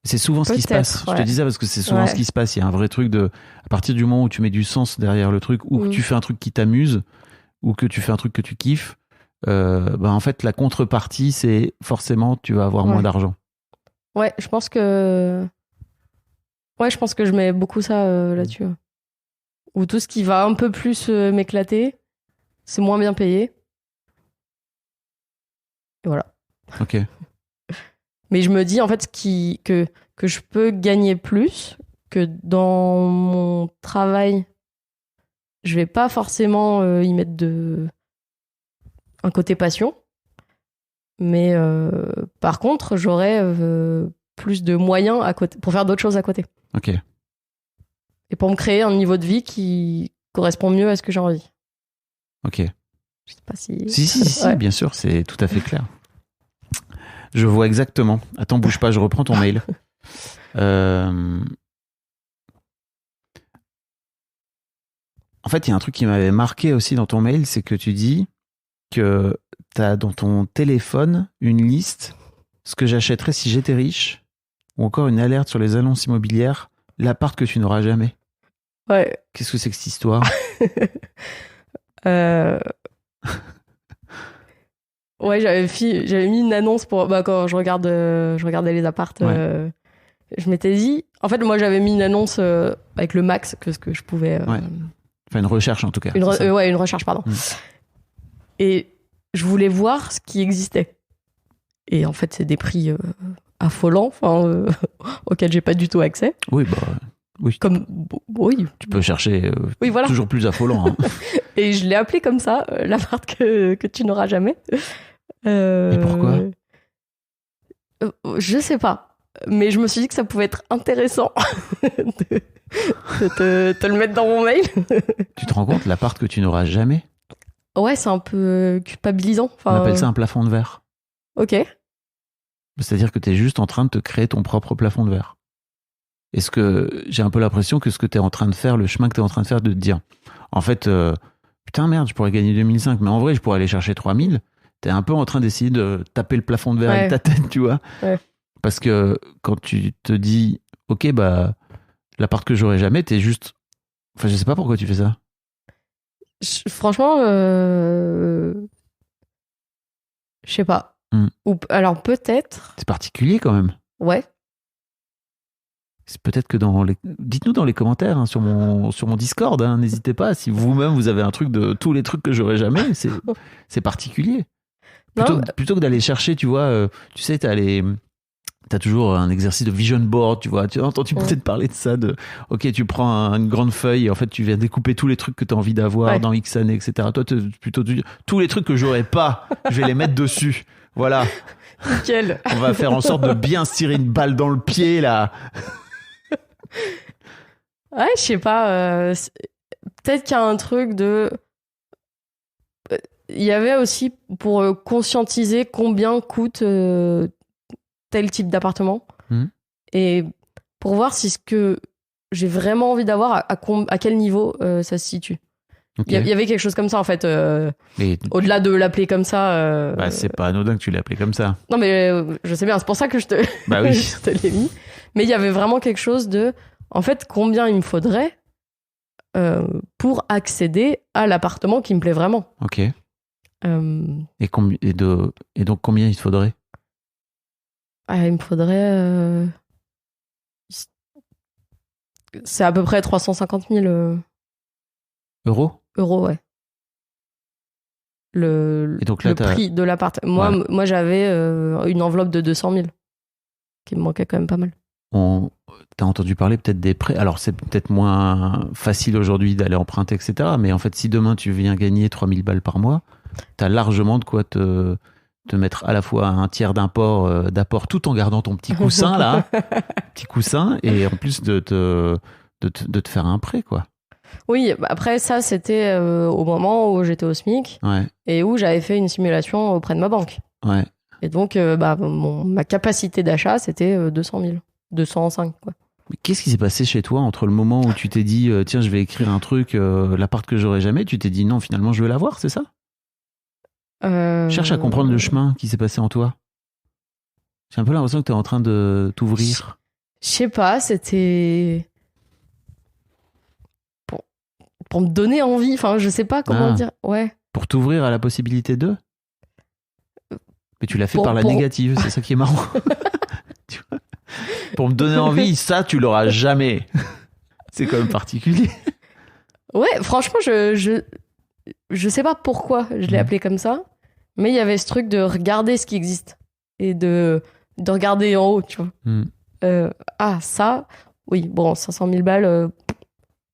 C'est souvent ce qui se passe. Ouais. Je te dis ça parce que c'est souvent ce qui se passe. Il y a un vrai truc de, à partir du moment où tu mets du sens derrière le truc, ou que tu fais un truc qui t'amuse, ou que tu fais un truc que tu kiffes, en fait, la contrepartie, c'est forcément, tu vas avoir moins d'argent. Ouais, je pense que je mets beaucoup ça là-dessus. Ou tout ce qui va un peu plus m'éclater, c'est moins bien payé. Et voilà. Ok. Mais je me dis en fait que je peux gagner plus, que dans mon travail, je vais pas forcément y mettre un côté passion. Mais par contre, j'aurai plus de moyens à côté, pour faire d'autres choses à côté. Ok. Et pour me créer un niveau de vie qui correspond mieux à ce que j'ai envie. Ok. Je sais pas si... Si, bien sûr, c'est tout à fait clair. Je vois exactement. Attends, bouge pas, je reprends ton mail. En fait, il y a un truc qui m'avait marqué aussi dans ton mail, c'est que tu dis que tu as dans ton téléphone une liste, ce que j'achèterais si j'étais riche, ou encore une alerte sur les annonces immobilières, l'appart que tu n'auras jamais. Ouais. Qu'est-ce que c'est que cette histoire? Ouais, j'avais mis une annonce pour quand je regardais les appartes. Ouais. Je m'étais dit, en fait, moi j'avais mis une annonce avec le max que ce que je pouvais. Ouais. Enfin, une recherche en tout cas. Une recherche, pardon. Et je voulais voir ce qui existait. Et en fait, c'est des prix affolants, auxquels j'ai pas du tout accès. Oui, oui. Oui. Tu peux chercher voilà. toujours plus affolant. Hein. Et je l'ai appelé comme ça, l'appart que tu n'auras jamais. Et pourquoi? Je sais pas. Mais je me suis dit que ça pouvait être intéressant de te le mettre dans mon mail. Tu te rends compte, l'appart que tu n'auras jamais? Ouais, c'est un peu culpabilisant. On appelle ça un plafond de verre. Ok. C'est-à-dire que tu es juste en train de te créer ton propre plafond de verre. Est-ce que j'ai un peu l'impression que ce que tu es en train de faire, le chemin que tu es en train de faire, de te dire, en fait, putain merde, je pourrais gagner 2005, mais en vrai, je pourrais aller chercher 3000. T'es un peu en train d'essayer de taper le plafond de verre avec ta tête, tu vois. Ouais. Parce que quand tu te dis, ok, l'appart que j'aurai jamais, t'es juste... Enfin, je sais pas pourquoi tu fais ça. Franchement, je sais pas. Ou, alors peut-être... C'est particulier quand même. Ouais. C'est peut-être que dites-nous dans les commentaires sur mon Discord, hein, n'hésitez pas, si vous-même vous avez un truc de tous les trucs que j'aurai jamais, c'est particulier. Plutôt que d'aller chercher, tu vois, tu sais, t'as toujours un exercice de vision board, tu vois. Tu as entendu peut-être parler de ça, ok, tu prends une grande feuille et en fait tu viens découper tous les trucs que tu as envie d'avoir dans X années, etc. Toi, plutôt tous les trucs que j'aurais pas, je vais les mettre dessus. Voilà. Nickel. On va faire en sorte de bien se tirer une balle dans le pied, là. Ouais, je sais pas. Peut-être qu'il y a un truc de... Il y avait aussi pour conscientiser combien coûte tel type d'appartement. Et pour voir si ce que j'ai vraiment envie d'avoir, à quel niveau ça se situe. Okay. Il y avait quelque chose comme ça, en fait. Au-delà de l'appeler comme ça... c'est pas anodin que tu l'aies appelé comme ça. Non, mais je sais bien, c'est pour ça que je te, je te l'ai mis. Mais il y avait vraiment quelque chose de... En fait, combien il me faudrait pour accéder à l'appartement qui me plaît vraiment. Ok. Et donc, combien il te faudrait? Il me faudrait... C'est à peu près 350 000... Euros, ouais. Et donc là, le prix de l'appart. Moi, j'avais une enveloppe de 200 000 qui me manquait quand même pas mal. T'as entendu parler peut-être des prêts. Alors, c'est peut-être moins facile aujourd'hui d'aller emprunter, etc. Mais en fait, si demain, tu viens gagner 3000 balles par mois, t'as largement de quoi te mettre à la fois un tiers d'apport tout en gardant ton petit coussin, là. Petit coussin. Et en plus de te faire un prêt, quoi. Oui, après ça, c'était au moment où j'étais au SMIC et où j'avais fait une simulation auprès de ma banque. Ouais. Et donc, ma capacité d'achat, c'était 200 000. 205, quoi. Mais qu'est-ce qui s'est passé chez toi entre le moment où tu t'es dit tiens, je vais écrire un truc, l'appart que j'aurai jamais, tu t'es dit non, finalement, je veux l'avoir, c'est ça? Cherche à comprendre le chemin qui s'est passé en toi. J'ai un peu l'impression que tu es en train de t'ouvrir. Je sais pas, c'était pour me donner envie. Enfin, je sais pas comment dire. Ouais. Pour t'ouvrir à la possibilité de. Mais tu l'as fait Pour- par la pour- négative, c'est ça qui est marrant. Tu vois, pour me donner envie, ça, tu l'auras jamais. C'est quand même particulier. Ouais, franchement, je sais pas pourquoi je l'ai appelé comme ça, mais il y avait ce truc de regarder ce qui existe et de regarder en haut, tu vois. Ça, oui, bon, 500 000 balles,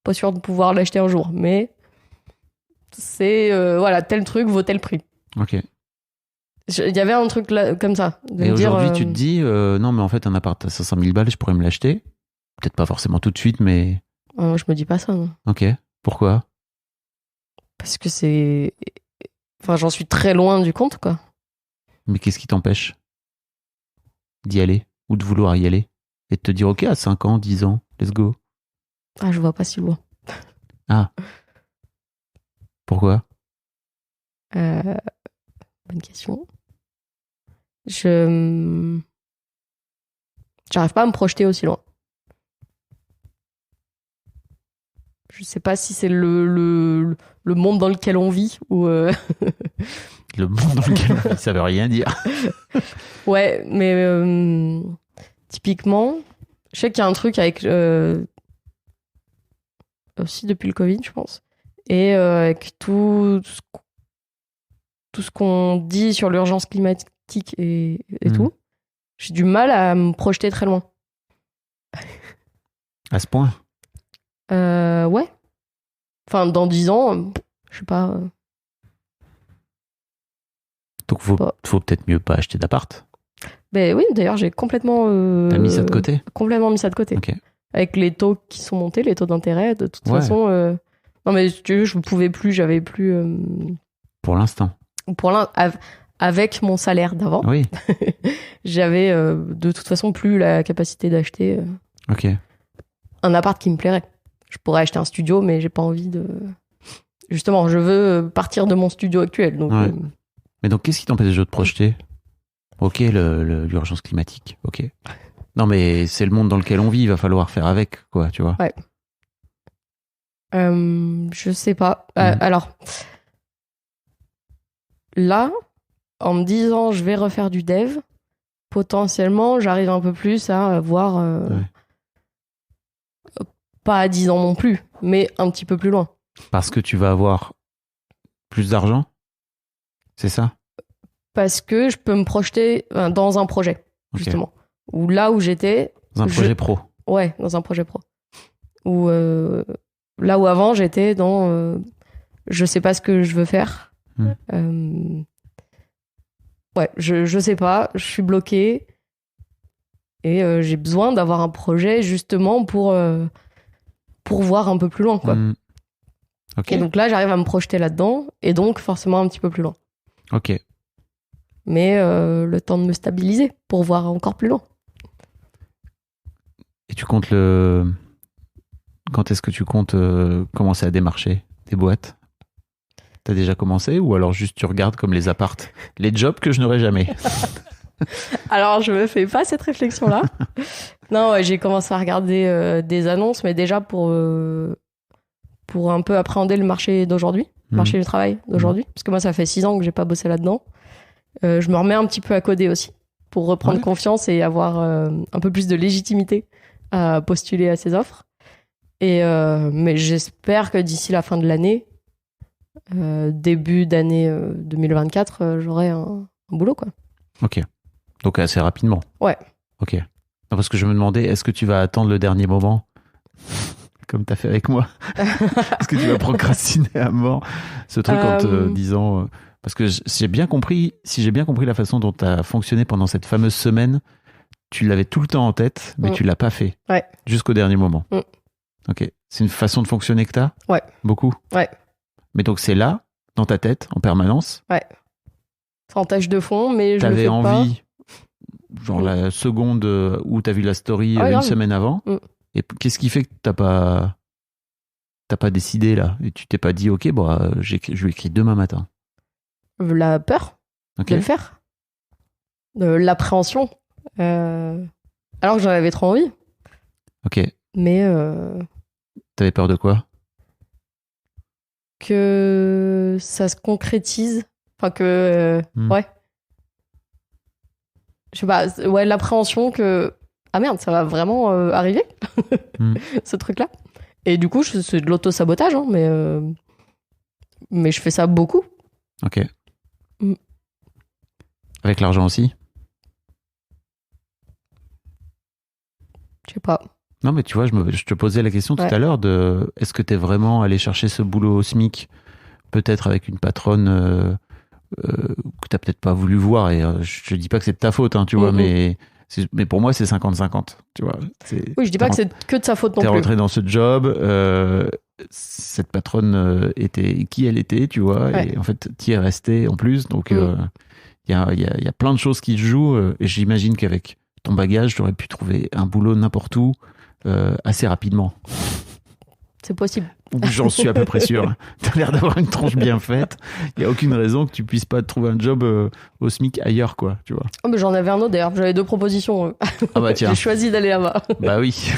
pas sûr de pouvoir l'acheter un jour, mais c'est, voilà, tel truc vaut tel prix. Ok. Il y avait un truc là, comme ça. De Et me dire, aujourd'hui, tu te dis, non, mais en fait, un appart à 500 000 balles, je pourrais me l'acheter. Peut-être pas forcément tout de suite, mais. je me dis pas ça, non. Ok. Pourquoi? Parce que c'est. Enfin, j'en suis très loin du compte, quoi. Mais qu'est-ce qui t'empêche d'y aller ou de vouloir y aller et de te dire, ok, à 5 ans, 10 ans, let's go. Ah, je vois pas si loin. Ah. Pourquoi? Bonne question. J'arrive pas à me projeter aussi loin. Je sais pas si c'est le monde dans lequel on vit ou. Le monde dans lequel on vit, ça veut rien dire. Ouais, mais typiquement, je sais qu'il y a un truc avec. Aussi depuis le Covid, je pense. Et avec tout ce qu'on dit sur l'urgence climatique et tout, j'ai du mal à me projeter très loin. À ce point? Ouais. Enfin, dans 10 ans, je sais pas. Donc, faut peut-être mieux pas acheter d'appart. Ben oui, d'ailleurs, j'ai complètement. T'as mis ça de côté? Complètement mis ça de côté. Ok. Avec les taux qui sont montés, les taux d'intérêt, de toute façon. Non, mais si tu veux, je ne pouvais plus, j'avais plus. Pour l'instant. Avec mon salaire d'avant, Oui. j'avais de toute façon plus la capacité d'acheter Ok. un appart qui me plairait. Je pourrais acheter un studio, mais j'ai pas envie de. Justement, je veux partir de mon studio actuel. Donc, Ouais. Mais donc, qu'est-ce qui t'empêche de te projeter? Ok, l'urgence climatique. Ok. Non, mais c'est le monde dans lequel on vit. Il va falloir faire avec, quoi, tu vois. Ouais. Je sais pas. Alors, là, en me disant je vais refaire du dev, potentiellement, j'arrive un peu plus à voir. Pas à 10 ans non plus, mais un petit peu plus loin. Parce que tu vas avoir plus d'argent? C'est ça? Parce que je peux me projeter dans un projet, justement. Ou là où j'étais. Dans un projet pro. Ouais, dans un projet pro. Ou là où avant, j'étais dans. Je sais pas ce que je veux faire. Ouais, je sais pas, je suis bloquée. Et j'ai besoin d'avoir un projet, justement, pour voir un peu plus loin, quoi. Okay. Et donc là, j'arrive à me projeter là-dedans, et donc forcément un petit peu plus loin. Ok. Mais le temps de me stabiliser pour voir encore plus loin. Et tu comptes quand est-ce que tu comptes commencer à démarcher des boîtes? T'as déjà commencé ou alors juste tu regardes comme les appartes, les jobs que je n'aurai jamais? Alors, je me fais pas cette réflexion-là. Non, ouais, j'ai commencé à regarder des annonces, mais déjà pour un peu appréhender le marché d'aujourd'hui, le marché du travail d'aujourd'hui. Parce que moi, ça fait 6 ans que j'ai pas bossé là-dedans. Je me remets un petit peu à coder aussi, pour reprendre confiance et avoir un peu plus de légitimité à postuler à ces offres. Mais j'espère que d'ici la fin de l'année, début d'année 2024, j'aurai un boulot, quoi. Ok. Donc assez rapidement. Ouais. Ok. Non, parce que je me demandais, est-ce que tu vas attendre le dernier moment, comme t'as fait avec moi? Est-ce que tu vas procrastiner à mort ce truc en te disant... parce que si j'ai bien compris la façon dont tu as fonctionné pendant cette fameuse semaine, tu l'avais tout le temps en tête, mais tu l'as pas fait. Ouais. Jusqu'au dernier moment. Ok. C'est une façon de fonctionner que tu as? Ouais. Beaucoup? Ouais. Mais donc c'est là, dans ta tête, en permanence? Ouais. C'est en tâche de fond, mais je le fais pas. T'avais envie, genre la seconde où t'as vu la story une semaine avant, et qu'est-ce qui fait que t'as pas décidé là? Et tu t'es pas dit, ok, bon, je lui écris demain matin? La peur Ok. de le faire. L'appréhension. Alors que j'en avais trop envie. Ok. Mais T'avais peur de quoi? que ça se concrétise. Enfin, que. Ouais. Je sais pas. Ouais, l'appréhension que. Ah merde, ça va vraiment arriver, ce truc-là. Et du coup, c'est de l'auto-sabotage, hein, mais je fais ça beaucoup. Ok. Avec l'argent aussi? Je sais pas. Non, mais tu vois, je te posais la question tout à l'heure de est-ce que t'es vraiment allé chercher ce boulot au SMIC, peut-être avec une patronne que t'as peut-être pas voulu voir, et je te dis pas que c'est de ta faute, hein, tu vois, mais pour moi, c'est 50-50, tu vois. Oui, je dis pas que c'est que de sa faute non plus. T'es rentré dans ce job, cette patronne était qui elle était, tu vois, et en fait, t'y es resté en plus, donc il y a plein de choses qui se jouent, et j'imagine qu'avec ton bagage, tu aurais pu trouver un boulot n'importe où assez rapidement. C'est possible. J'en suis à peu près sûr. T'as l'air d'avoir une tronche bien faite. Il n'y a aucune raison que tu puisses pas trouver un job au SMIC ailleurs, quoi, tu vois. Oh, mais j'en avais un autre d'ailleurs. J'avais 2 propositions. Ah bah tiens. J'ai choisi d'aller là-bas. Bah oui.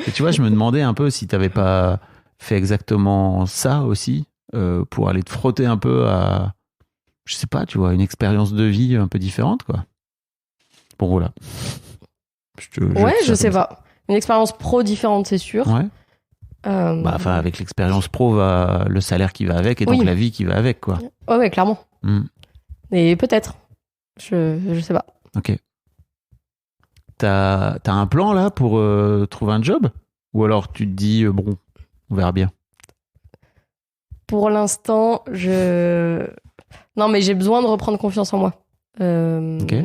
Et tu vois, je me demandais un peu si t'avais pas fait exactement ça aussi, pour aller te frotter un peu à, je sais pas, tu vois, une expérience de vie un peu différente, quoi. Bon, voilà. Je sais pas. Une expérience pro différente, c'est sûr. Ouais. Enfin, avec l'expérience pro, va le salaire qui va avec, et donc la vie qui va avec, quoi. Ouais, clairement. Et peut-être. Je sais pas. Ok. T'as un plan, là, pour trouver un job? Ou alors tu te dis, bon, on verra bien? Pour l'instant, non, mais j'ai besoin de reprendre confiance en moi. Ok.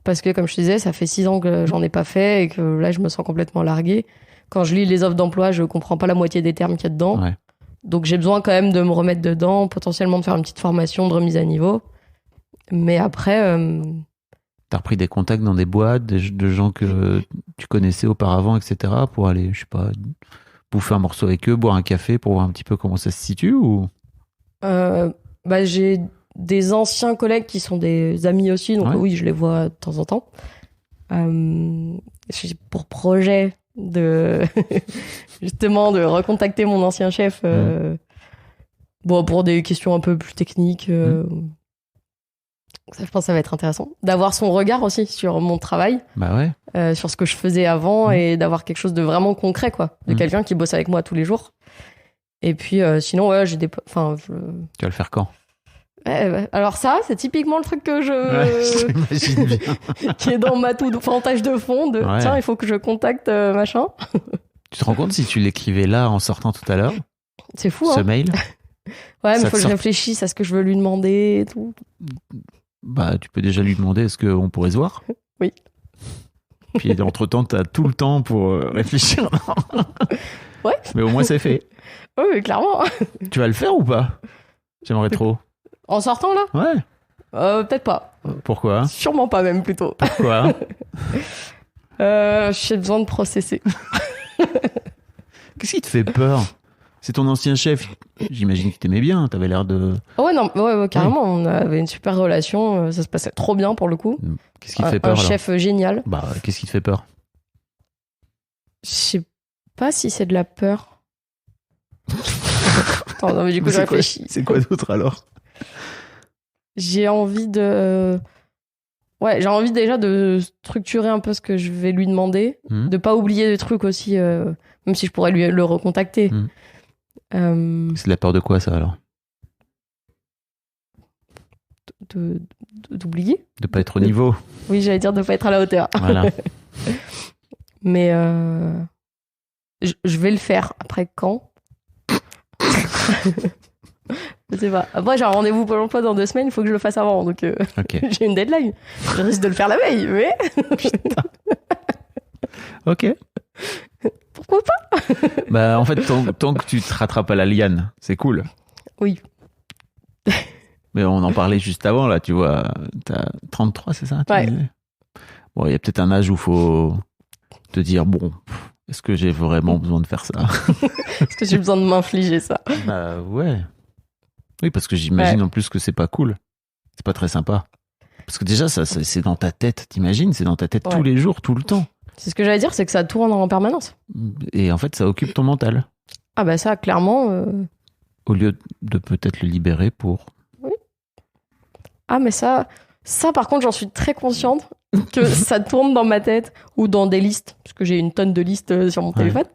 Parce que, comme je te disais, ça fait 6 ans que j'en ai pas fait et que là, je me sens complètement larguée. Quand je lis les offres d'emploi, je comprends pas la moitié des termes qu'il y a dedans. Ouais. Donc, j'ai besoin quand même de me remettre dedans, potentiellement de faire une petite formation de remise à niveau. Mais après... T'as repris des contacts dans des boîtes, de gens que tu connaissais auparavant, etc., pour aller, je sais pas, bouffer un morceau avec eux, boire un café pour voir un petit peu comment ça se situe, ou... J'ai des anciens collègues qui sont des amis aussi, donc oui, je les vois de temps en temps. J'ai pour projet de justement de recontacter mon ancien chef pour des questions un peu plus techniques. Ça, je pense que ça va être intéressant. D'avoir son regard aussi sur mon travail, sur ce que je faisais avant, et d'avoir quelque chose de vraiment concret, quoi. De quelqu'un qui bosse avec moi tous les jours. Et puis, sinon, j'ai des... Enfin, Tu vas le faire quand? Alors ça, c'est typiquement le truc que je t'imagine bien. qui est dans ma en tâche de fond de tiens, il faut que je contacte machin. Tu te rends compte si tu l'écrivais là en sortant tout à l'heure? C'est fou, ce hein. mail? Ouais, mais il faut que je réfléchisse à ce que je veux lui demander et tout. Bah, tu peux déjà lui demander est-ce qu'on pourrait se voir? Oui. Puis entre-temps, t'as tout le temps pour réfléchir. Ouais. Mais au moins, c'est fait. Oui, mais clairement. Tu vas le faire ou pas? J'aimerais trop. En sortant, là? Ouais. Peut-être pas. Pourquoi? Sûrement pas, même, plutôt. Pourquoi? J'ai besoin de processer. Qu'est-ce qui te fait peur? C'est ton ancien chef. J'imagine qu'il t'aimait bien. T'avais l'air de... Ouais, non, ouais, carrément. On avait une super relation. Ça se passait trop bien, pour le coup. Qu'est-ce qui te fait peur, un chef génial. Bah, qu'est-ce qui te fait peur? Je sais pas si c'est de la peur. Attends, non, mais du coup, je réfléchis. C'est quoi d'autre, alors? J'ai envie de... Ouais, j'ai envie déjà de structurer un peu ce que je vais lui demander. De pas oublier des trucs aussi, même si je pourrais le recontacter. C'est de la peur de quoi, ça, alors? D'oublier. De pas être au niveau. Oui, j'allais dire de pas être à la hauteur. Voilà. Mais je vais le faire. Après, quand? Je sais pas. Après, j'ai un rendez-vous pour l'emploi dans 2 semaines, il faut que je le fasse avant. Donc, j'ai une deadline. Je risque de le faire la veille, mais... Ok. Pourquoi pas? Bah, en fait, tant que tu te rattrapes à la liane, c'est cool. Oui. Mais on en parlait juste avant, là, tu vois. T'as 33, c'est ça? Ouais. Bon, il y a peut-être un âge où il faut te dire, bon, est-ce que j'ai vraiment besoin de faire ça? Est-ce que j'ai besoin de m'infliger ça? Bah, ouais. Oui, parce que j'imagine en plus que c'est pas cool. C'est pas très sympa. Parce que déjà, ça c'est dans ta tête, t'imagines? C'est dans ta tête tous les jours, tout le temps. C'est ce que j'allais dire, c'est que ça tourne en permanence. Et en fait, ça occupe ton mental. Ah bah ça, clairement... Au lieu de peut-être le libérer pour... Oui. Ah mais ça par contre, j'en suis très consciente que ça tourne dans ma tête ou dans des listes, parce que j'ai une tonne de listes sur mon téléphone.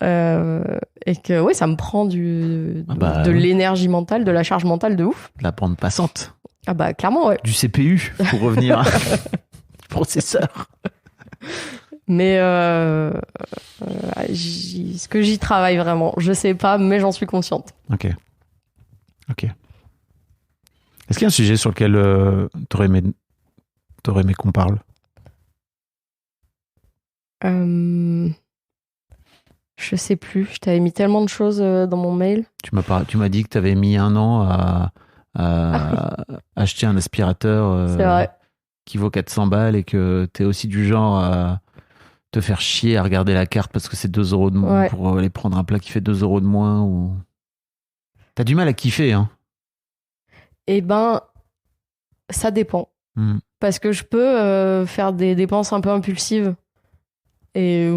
Et que ça me prend de l'énergie mentale, de la charge mentale de ouf. La bande passante. Ah bah clairement, ouais. Du CPU, pour revenir. Processeur. Mais est-ce que j'y travaille vraiment? Je sais pas, mais j'en suis consciente. Ok. Est-ce qu'il y a un sujet sur lequel t'aurais aimé qu'on parle? Je sais plus. Je t'avais mis tellement de choses dans mon mail. Tu m'as dit que t'avais mis 1 an à acheter un aspirateur c'est vrai. Qui vaut 400 balles et que t'es aussi du genre à te faire chier à regarder la carte parce que c'est 2 euros de moins pour aller prendre un plat qui fait 2 euros de moins ou... T'as du mal à kiffer, hein? Eh ben, ça dépend. Parce que je peux faire des dépenses un peu impulsives et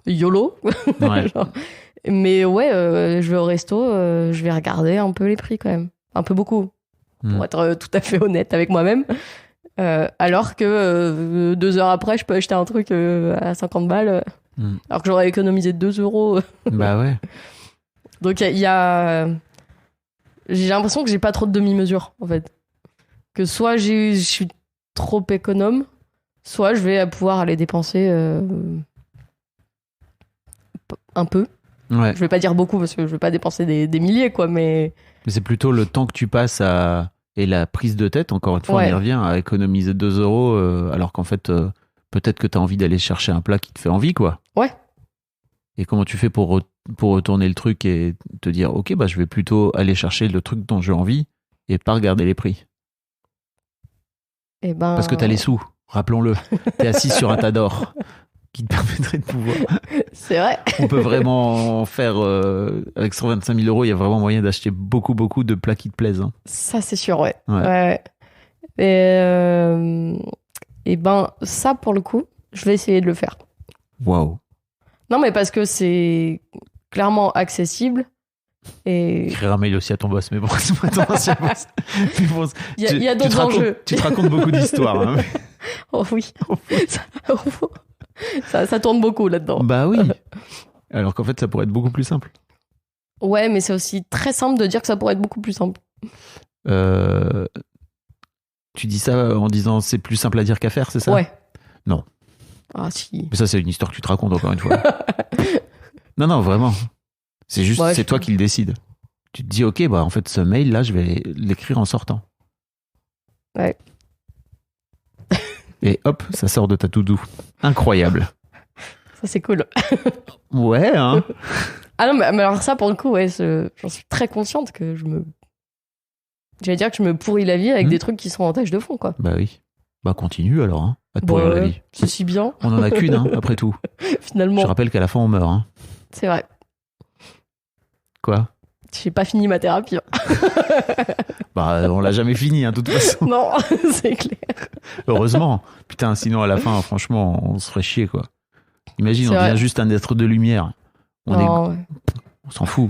YOLO. Ouais. Genre. Mais je vais au resto, je vais regarder un peu les prix quand même. Un peu beaucoup. Pour être tout à fait honnête avec moi-même. Alors que 2 heures après, je peux acheter un truc à 50 balles. Alors que j'aurais économisé 2 euros. Bah ouais. Donc il y a... J'ai l'impression que j'ai pas trop de demi-mesure, en fait. Que soit je suis trop économe, soit je vais pouvoir aller dépenser un peu. Ouais. Je vais pas dire beaucoup parce que je vais pas dépenser des milliers, quoi, mais c'est plutôt le temps que tu passes et la prise de tête, encore une fois, on y revient, à économiser 2 euros, alors qu'en fait, peut-être que tu as envie d'aller chercher un plat qui te fait envie, quoi. Ouais. Et comment tu fais pour retourner le truc et te dire, ok, bah, je vais plutôt aller chercher le truc dont j'ai envie et pas regarder les prix. Et ben... Parce que tu as les sous, rappelons-le. Tu es assis sur un tas d'or qui te permettrait de pouvoir... C'est vrai. On peut vraiment faire... avec 125 000 euros, il y a vraiment moyen d'acheter beaucoup, beaucoup de plats qui te plaisent. Hein. Ça, c'est sûr, ouais. Et ben, ça, pour le coup, je vais essayer de le faire. Waouh. Non, mais parce que c'est clairement accessible. Et... Écrire un mail aussi à ton boss, mais bon, c'est pas ton ancien boss. Il y a d'autres enjeux. Tu te racontes beaucoup d'histoires. Hein. Oh oui. Ça tourne beaucoup là-dedans. Bah oui. Alors qu'en fait, ça pourrait être beaucoup plus simple. Ouais, mais c'est aussi très simple de dire que ça pourrait être beaucoup plus simple. Tu dis ça en disant c'est plus simple à dire qu'à faire, c'est ça? Ouais. Non. Ah si. Mais ça, c'est une histoire que tu te racontes encore une fois. Non, vraiment. C'est juste, c'est toi qui le décides. Tu te dis, ok, bah en fait, ce mail-là, je vais l'écrire en sortant. Ouais. Et hop, ça sort de ta to-do. Incroyable. Ça, c'est cool. Ouais, hein. Ah non, mais alors ça, pour le coup, j'en suis très consciente que j'allais dire que je me pourris la vie avec des trucs qui sont en tâche de fond, quoi. Bah oui. Bah continue alors, hein, à te pourrir la vie. C'est si bien. On en a qu'une, hein, après tout. Finalement. Je rappelle qu'à la fin, on meurt. Hein. C'est vrai. Quoi? J'ai pas fini ma thérapie. Bah, on l'a jamais fini, hein, de toute façon. Non, c'est clair. Heureusement. Putain, sinon, à la fin, franchement, on se ferait chier, quoi. Imagine, on devient juste un être de lumière. On s'en fout.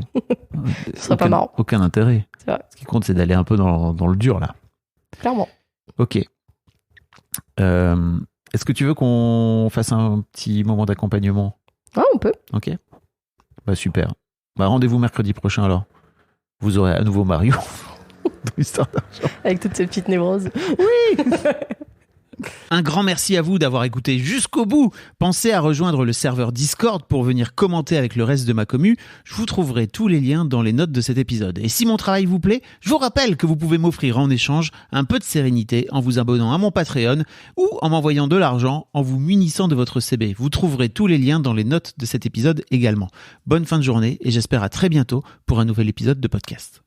Ce serait pas marrant. Aucun intérêt. C'est vrai. Ce qui compte, c'est d'aller un peu dans le dur, là. Clairement. Ok. Est-ce que tu veux qu'on fasse un petit moment d'accompagnement? Ouais, on peut. Ok. Bah, super. Bah, rendez-vous mercredi prochain, alors. Vous aurez à nouveau Mario dans l'histoire d'argent. Avec toutes ces petites névroses. Oui. Un grand merci à vous d'avoir écouté jusqu'au bout. Pensez à rejoindre le serveur Discord pour venir commenter avec le reste de ma commu. Je vous trouverai tous les liens dans les notes de cet épisode. Et si mon travail vous plaît, je vous rappelle que vous pouvez m'offrir en échange un peu de sérénité en vous abonnant à mon Patreon ou en m'envoyant de l'argent en vous munissant de votre CB. Vous trouverez tous les liens dans les notes de cet épisode également. Bonne fin de journée et j'espère à très bientôt pour un nouvel épisode de podcast.